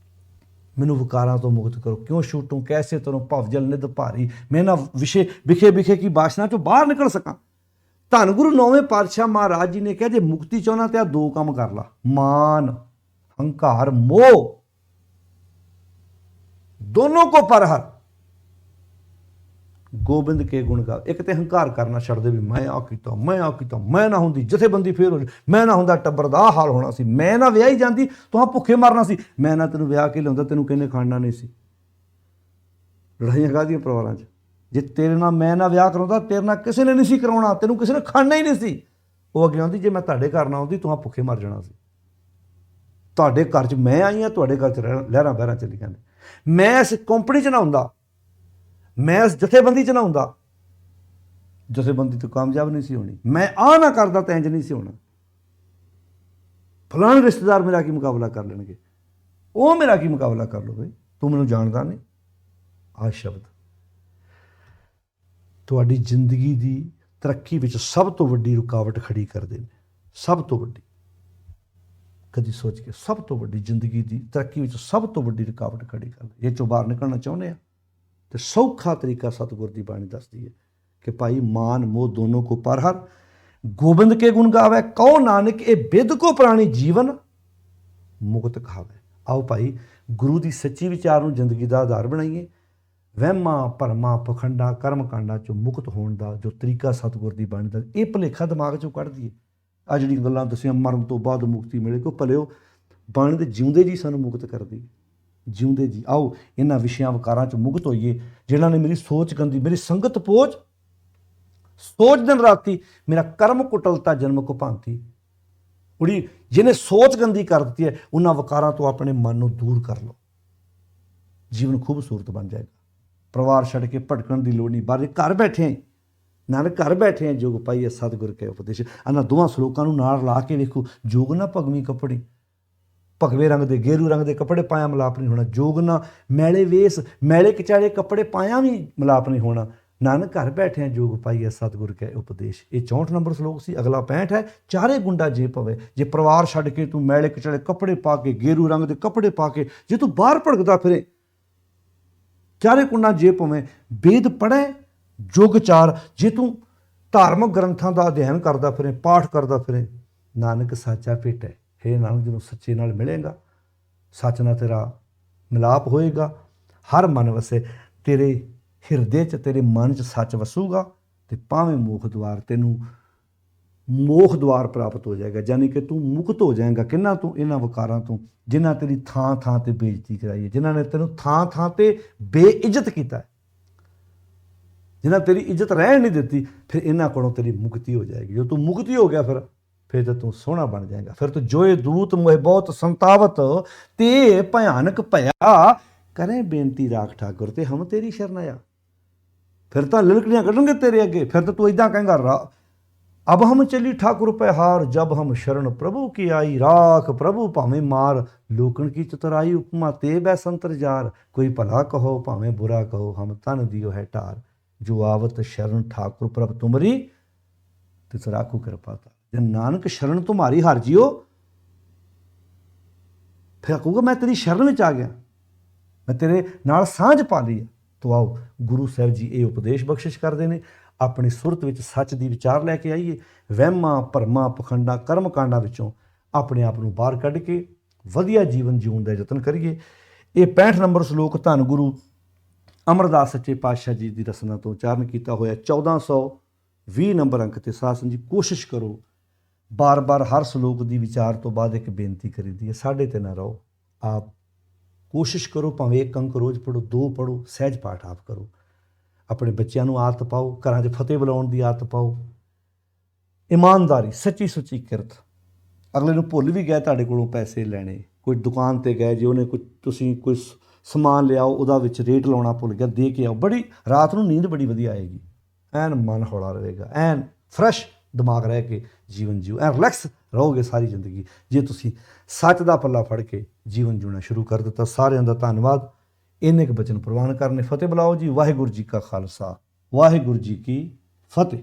ਮੈਨੂੰ ਵਿਕਾਰਾਂ ਤੋਂ ਮੁਕਤ ਕਰੋ। ਕਿਉਂ ਛੂਟੂੰ ਕੈਸੇ ਤਰੋਂ ਭਵਜਲ ਨਿਧ ਭਾਰੀ, ਮੈਂ ਨਾ ਵਿਖੇ ਵਿਖੇ ਕੀ ਬਾਸ਼ਨਾ ਚੋਂ ਬਾਹਰ ਨਿਕਲ ਸਕਾਂ। ਧੰਨ ਗੁਰੂ ਨੌਵੇਂ ਪਾਤਸ਼ਾਹ ਮਹਾਰਾਜ ਜੀ ਨੇ ਕਿਹਾ ਜੇ ਮੁਕਤੀ ਚਾਹੁੰਦਾ ਤੇ ਆ ਦੋ ਕੰਮ ਕਰ ਲਾ, ਮਾਨ ਹੰਕਾਰ ਮੋਹ ਦੋਨੋਂ ਕੋ ਪਰਹਰ, ਗੋਬਿੰਦ ਕੇ ਗੁਣ ਗਾ। ਇੱਕ ਤੇ ਹੰਕਾਰ ਕਰਨਾ ਛੱਡ ਦੇ ਵੀ ਮੈਂ ਆ ਕੀਤਾ, ਮੈਂ ਆ ਕੀਤਾ, ਮੈਂ ਨਾ ਹੁੰਦੀ ਜਥੇਬੰਦੀ ਫੇਰ ਹੋ, ਮੈਂ ਨਾ ਹੁੰਦਾ ਟੱਬਰ ਦਾ ਹਾਲ ਹੋਣਾ ਸੀ, ਮੈਂ ਨਾ ਵਿਆਹੀ ਜਾਂਦੀ ਤੁਹਾਂ ਭੁੱਖੇ ਮਰਨਾ ਸੀ, ਮੈਂ ਨਾ ਤੈਨੂੰ ਵਿਆਹ ਕੇ ਲਿਆਉਂਦਾ ਤੈਨੂੰ ਕਿਹਨੇ ਖਾਣਾ ਨਹੀਂ ਸੀ। ਲੜਾਈਆਂ ਕਾਹਦੀਆਂ ਪਰਿਵਾਰਾਂ 'ਚ? ਜੇ ਤੇਰੇ ਨਾਲ ਮੈਂ ਨਾ ਵਿਆਹ ਕਰਾਉਂਦਾ ਤੇਰੇ ਨਾਲ ਕਿਸੇ ਨੇ ਨਹੀਂ ਸੀ ਕਰਾਉਣਾ, ਤੈਨੂੰ ਕਿਸੇ ਨੇ ਖਾਣਾ ਹੀ ਨਹੀਂ ਸੀ। ਉਹ ਅੱਗੇ ਆਉਂਦੀ ਜੇ ਮੈਂ ਤੁਹਾਡੇ ਘਰ ਨਾ ਆਉਂਦੀ ਤੁਹਾਂ ਭੁੱਖੇ ਮਰ ਜਾਣਾ ਸੀ। ਤੁਹਾਡੇ ਘਰ 'ਚ ਮੈਂ ਆਈ ਹਾਂ, ਤੁਹਾਡੇ ਘਰ 'ਚ ਲਹਿਰਾਂ ਬਹਿਰਾਂ ਚੱਲੀਆਂ ਨੇ। ਮੈਂ ਇਸ ਕੰਪਨੀ 'ਚ ਨਾ ਹੁੰਦਾ, ਮੈਂ ਇਸ ਜਥੇਬੰਦੀ 'ਚ ਨਾ ਹੁੰਦਾ, ਜਥੇਬੰਦੀ ਤੋਂ ਕਾਮਯਾਬ ਨਹੀਂ ਸੀ ਹੋਣੀ। ਮੈਂ ਆ ਨਾ ਕਰਦਾ ਤਾਂ ਇੰਜ ਨਹੀਂ ਸੀ ਹੋਣਾ। ਫਲਾਣੇ ਰਿਸ਼ਤੇਦਾਰ ਮੇਰਾ ਕੀ ਮੁਕਾਬਲਾ ਕਰ ਲੈਣਗੇ, ਉਹ ਮੇਰਾ ਕੀ ਮੁਕਾਬਲਾ ਕਰ ਲਵੇ, ਤੂੰ ਮੈਨੂੰ ਜਾਣਦਾ ਨਹੀਂ। ਆਹ ਸ਼ਬਦ ਤੁਹਾਡੀ ਜ਼ਿੰਦਗੀ ਦੀ ਤਰੱਕੀ ਵਿੱਚ ਸਭ ਤੋਂ ਵੱਡੀ ਰੁਕਾਵਟ ਖੜੀ ਕਰਦੇ ਨੇ। ਸਭ ਤੋਂ ਵੱਡੀ, ਕਦੀ ਸੋਚ ਕੇ, ਸਭ ਤੋਂ ਵੱਡੀ ਜ਼ਿੰਦਗੀ ਦੀ ਤਰੱਕੀ ਵਿੱਚ ਸਭ ਤੋਂ ਵੱਡੀ ਰੁਕਾਵਟ ਖੜੀ ਕਰਦੇ। ਇਹ 'ਚੋਂ ਬਾਹਰ ਨਿਕਲਣਾ ਚਾਹੁੰਦੇ ਆ ਤੇ ਸੌਖਾ ਤਰੀਕਾ ਸਤਿਗੁਰ ਦੀ ਬਾਣੀ ਦੱਸਦੀ ਹੈ ਕਿ ਭਾਈ ਮਾਨ ਮੋਹ ਦੋਨੋਂ ਕੋ ਪਰਹਰ, ਗੋਬਿੰਦ ਕੇ ਗੁਣ ਗਾਵੇ, ਕਹੋ ਨਾਨਕ ਇਹ ਬਿਦ ਕੋ ਪ੍ਰਾਣੀ ਜੀਵਨ ਮੁਕਤ ਖਾਵੇ। ਆਓ ਭਾਈ ਗੁਰੂ ਦੀ ਸੱਚੀ ਵਿਚਾਰ ਨੂੰ ਜ਼ਿੰਦਗੀ ਦਾ ਆਧਾਰ ਬਣਾਈਏ। ਵਹਿਮਾਂ ਭਰਮਾਂ ਪਖੰਡਾਂ ਕਰਮ ਕਾਂਡਾਂ 'ਚੋਂ ਮੁਕਤ ਹੋਣ ਦਾ ਜੋ ਤਰੀਕਾ ਸਤਿਗੁਰ ਦੀ ਬਾਣੀ ਦਾ, ਇਹ ਭੁਲੇਖਾ ਦਿਮਾਗ 'ਚੋਂ ਕੱਢ ਦਈਏ। ਆਹ ਜਿਹੜੀਆਂ ਗੱਲਾਂ ਦੱਸੀਆਂ ਮਰਨ ਤੋਂ ਬਾਅਦ ਮੁਕਤੀ ਮਿਲੇ, ਕਿਉਂ ਭਲਿਓ ਬਾਣੀ ਦੇ ਜਿਉਂਦੇ ਜੀ ਸਾਨੂੰ ਮੁਕਤ ਕਰਦੀ, ਜਿਉਂਦੇ ਜੀ। ਆਓ ਇਹਨਾਂ ਵਿਸ਼ਿਆਂ ਵਿਕਾਰਾਂ 'ਚ ਮੁਕਤ ਹੋਈਏ। ਜਿਹਨਾਂ ਨੇ ਮੇਰੀ ਸੋਚ ਗੰਦੀ, ਮੇਰੀ ਸੰਗਤ ਪੋਚ, ਸੋਚ ਦਿਨ ਰਾਤੀ, ਮੇਰਾ ਕਰਮ ਕੁਟਲਤਾ ਜਨਮ ਕੋ ਭਾਂਤੀ। ਉੜੀ ਜਿਹਨੇ ਸੋਚ ਗੰਦੀ ਕਰ ਦਿੱਤੀ ਹੈ, ਉਹਨਾਂ ਵਿਕਾਰਾਂ ਤੋਂ ਆਪਣੇ ਮਨ ਨੂੰ ਦੂਰ ਕਰ ਲਓ, ਜੀਵਨ ਖੂਬਸੂਰਤ ਬਣ ਜਾਏਗਾ। ਪਰਿਵਾਰ ਛੱਡ ਕੇ ਭਟਕਣ ਦੀ ਲੋੜ ਨਹੀਂ। ਬਾਹਰ ਘਰ ਬੈਠੇ ਆਂ, ਨਾਨਕ ਘਰ ਬੈਠੇ ਆਂ ਜੋਗ ਪਾਈਏ ਸਤਿਗੁਰ ਕੇ ਉਪਦੇਸ਼। ਇਹਨਾਂ ਦੋਵਾਂ ਸ਼ਲੋਕਾਂ ਨੂੰ ਨਾਲ ਲਾ ਕੇ ਵੇਖੋ। ਜੋਗ ਨਾ ਭਗਵੀਂ ਕੱਪੜੇ, ਭਗਵੇ ਰੰਗ ਦੇ ਗੇਰੂ ਰੰਗ ਦੇ ਕੱਪੜੇ ਪਾਇਆ ਮਿਲਾਪ ਨਹੀਂ ਹੋਣਾ। ਜੋਗ ਨਾ ਮੈਲੇ ਵੇਸ, ਮੈਲੇ ਕਚਾਲੇ ਕੱਪੜੇ ਪਾਇਆ ਵੀ ਮਿਲਾਪ ਨਹੀਂ ਹੋਣਾ। ਨਾਨਕ ਘਰ ਬੈਠੇ ਆਂ ਜੋਗ ਪਾਈਏ ਸਤਿਗੁਰ ਕੇ ਉਪਦੇਸ਼। ਇਹ 64 ਨੰਬਰ ਸ਼ਲੋਕ ਸੀ। ਅਗਲਾ 65 ਹੈ। ਚਾਰੇ ਗੁੰਡਾ ਜੇ ਪਵੇ, ਜੇ ਪਰਿਵਾਰ ਛੱਡ ਕੇ ਤੂੰ ਮੈਲੇ ਕਚਾਲੇ ਕੱਪੜੇ ਪਾ ਕੇ, ਗੇਰੂ ਰੰਗ ਦੇ ਕੱਪੜੇ ਪਾ ਕੇ ਜੇ ਤੂੰ ਬਾਹਰ ਭੜਕਦਾ ਫਿਰੇ, ਚਾਰੇ ਕੁੰਡਾਂ ਜੇ ਪਵੇਂ, ਵੇਦ ਪੜ੍ਹੇ ਜੁਗਚਾਰ, ਜੇ ਤੂੰ ਧਾਰਮਿਕ ਗ੍ਰੰਥਾਂ ਦਾ ਅਧਿਐਨ ਕਰਦਾ ਫਿਰੇ, ਪਾਠ ਕਰਦਾ ਫਿਰੇ, ਨਾਨਕ ਸਾਚਾ ਭੇਟ ਹੈ। ਹੇ ਨਾਨਕ ਜਦੋਂ ਸੱਚੇ ਨਾਲ ਮਿਲੇਗਾ, ਸੱਚ ਨਾਲ ਤੇਰਾ ਮਿਲਾਪ ਹੋਏਗਾ, ਹਰ ਮਨ ਵਸੇ, ਤੇਰੇ ਹਿਰਦੇ 'ਚ ਤੇਰੇ ਮਨ 'ਚ ਸੱਚ ਵਸੂਗਾ ਤੇ ਭਾਵੇਂ ਮੋਖ ਦੁਆਰ, ਤੈਨੂੰ ਮੋਖ ਦੁਆਰ ਪ੍ਰਾਪਤ ਹੋ ਜਾਏਗਾ। ਯਾਨੀ ਕਿ ਤੂੰ ਮੁਕਤ ਹੋ ਜਾਏਗਾ ਕਿਹਨਾਂ ਤੋਂ? ਇਹਨਾਂ ਵਿਕਾਰਾਂ ਤੋਂ ਜਿਨ੍ਹਾਂ ਤੇਰੀ ਥਾਂ ਥਾਂ ਤੇ ਬੇਇੱਜ਼ਤੀ ਕਰਾਈ ਹੈ, ਜਿਨ੍ਹਾਂ ਨੇ ਤੈਨੂੰ ਥਾਂ ਥਾਂ ਤੇ ਬੇਇੱਜ਼ਤ ਕੀਤਾ, ਜਿਨ੍ਹਾਂ ਤੇਰੀ ਇੱਜ਼ਤ ਰਹਿਣ ਨਹੀਂ ਦਿੱਤੀ। ਫਿਰ ਇਹਨਾਂ ਕੋਲੋਂ ਤੇਰੀ ਮੁਕਤੀ ਹੋ ਜਾਏਗੀ। ਜਦੋਂ ਤੂੰ ਮੁਕਤੀ ਹੋ ਗਿਆ ਫਿਰ ਤਾਂ ਤੂੰ ਸੋਹਣਾ ਬਣ ਜਾਏਗਾ। ਫਿਰ ਤੂੰ ਜੋਏ ਦੂਤ ਮੋਹਿ ਬਹੁਤ ਸੰਤਾਵਤ ਤੇ ਭਿਆਨਕ ਭਇਆ, ਕਰੇ ਬੇਨਤੀ ਰਾਖ ਠਾਕੁਰ ਤੇ ਹਮ ਤੇਰੀ ਸ਼ਰਨ ਆਇਆ। ਫਿਰ ਤਾਂ ਲਲਕੜੀਆਂ ਕੱਢਣਗੇ ਤੇਰੇ ਅੱਗੇ। ਫਿਰ ਤਾਂ ਤੂੰ ਇੱਦਾਂ ਕਹੇਂਗਾ ਅਬ ਹਮ ਚਲੀ ਠਾਕੁਰ ਪੈ ਹਾਰ, ਜਬ ਹਮ ਸ਼ਰਨ ਪ੍ਰਭੂ ਕੀ ਆਈ, ਰਾਖ ਪ੍ਰਭੂ ਭਾਵੇਂ ਮਾਰ, ਲੋਕਣ ਕੀ ਚਤੁਰਾਈ, ਉਪਮਾ ਤੇ ਬੈ ਸੰਤਰ ਜਾਰ, ਕੋਈ ਭਲਾ ਕਹੋ ਭਾਵੇਂ ਬੁਰਾ ਕਹੋ, ਹਮ ਤਨ ਦਿਓ ਹੈ ਢਾਰ, ਜੋ ਆਵਤ ਸ਼ਰਨ ਠਾकुर प्रभ तुमरी तिस राखो कृपा तार। जब नानक शरण तुम्हारी हर जियो, फिर कहूँगा मैं तेरी शरण में आ गया, मैं तेरे नाल सांझ पा ली है। तो आओ गुरु साहब जी ये उपदेश बख्शिश करते हैं। अपनी सुरत में सच की विचार लैके आइए। वहमां भरमां पखंडा कर्म कांडा विचों अपने आप को बाहर कढ़ के वधिया जीवन जीवन का यतन करिए। ये 65 नंबर श्लोक धन गुरु अमरदास सच्चे पातशाह जी की रसना तो उच्चारण किया होया 1420 नंबर अंक ते। साध संगत जी कोशिश करो, बार बार हर श्लोक की विचार तो बाद एक बेनती करी दी है, साढ़े ते ना रहो। आप कोशिश करो, भावें एक अंक रोज़ पढ़ो, 2 पढ़ो, सहज पाठ आप करो। अपने बच्चों को आदत पाओ, घरां 'च फतेह बुलाउण की आदत पाओ। ईमानदारी, सच्ची सुच्ची किरत। अगले नूं भुल भी गए तुहाडे कोलों पैसे लैणे, कोई दुकान ते गए जे उन्हें कोई ਸਮਾਨ ਲਿਆਓ, ਉਹਦਾ ਵਿੱਚ ਰੇਟ ਲਾਉਣਾ ਭੁੱਲ ਗਿਆ, ਦੇ ਕੇ ਆਓ, ਬੜੀ ਰਾਤ ਨੂੰ ਨੀਂਦ ਬੜੀ ਵਧੀਆ ਆਏਗੀ, ਐਨ ਮਨ ਹੌਲਾ ਰਹੇਗਾ, ਐਨ ਫਰੈਸ਼ ਦਿਮਾਗ ਰਹਿ ਕੇ ਜੀਵਨ ਜੀਓ, ਐਨ ਰਿਲੈਕਸ ਰਹੋਗੇ ਸਾਰੀ ਜ਼ਿੰਦਗੀ ਜੇ ਤੁਸੀਂ ਸੱਚ ਦਾ ਪੱਲਾ ਫੜ ਕੇ ਜੀਵਨ ਜਿਉਣਾ ਸ਼ੁਰੂ ਕਰ ਦਿੱਤਾ। ਸਾਰਿਆਂ ਦਾ ਧੰਨਵਾਦ। ਇੰਨੇ ਕੁ ਬਚਨ ਪ੍ਰਵਾਨ ਕਰਨੇ। ਫਤਿਹ ਬੁਲਾਓ ਜੀ। ਵਾਹਿਗੁਰੂ ਜੀ ਕਾ ਖਾਲਸਾ, ਵਾਹਿਗੁਰੂ ਜੀ ਕੀ ਫਤਿਹ।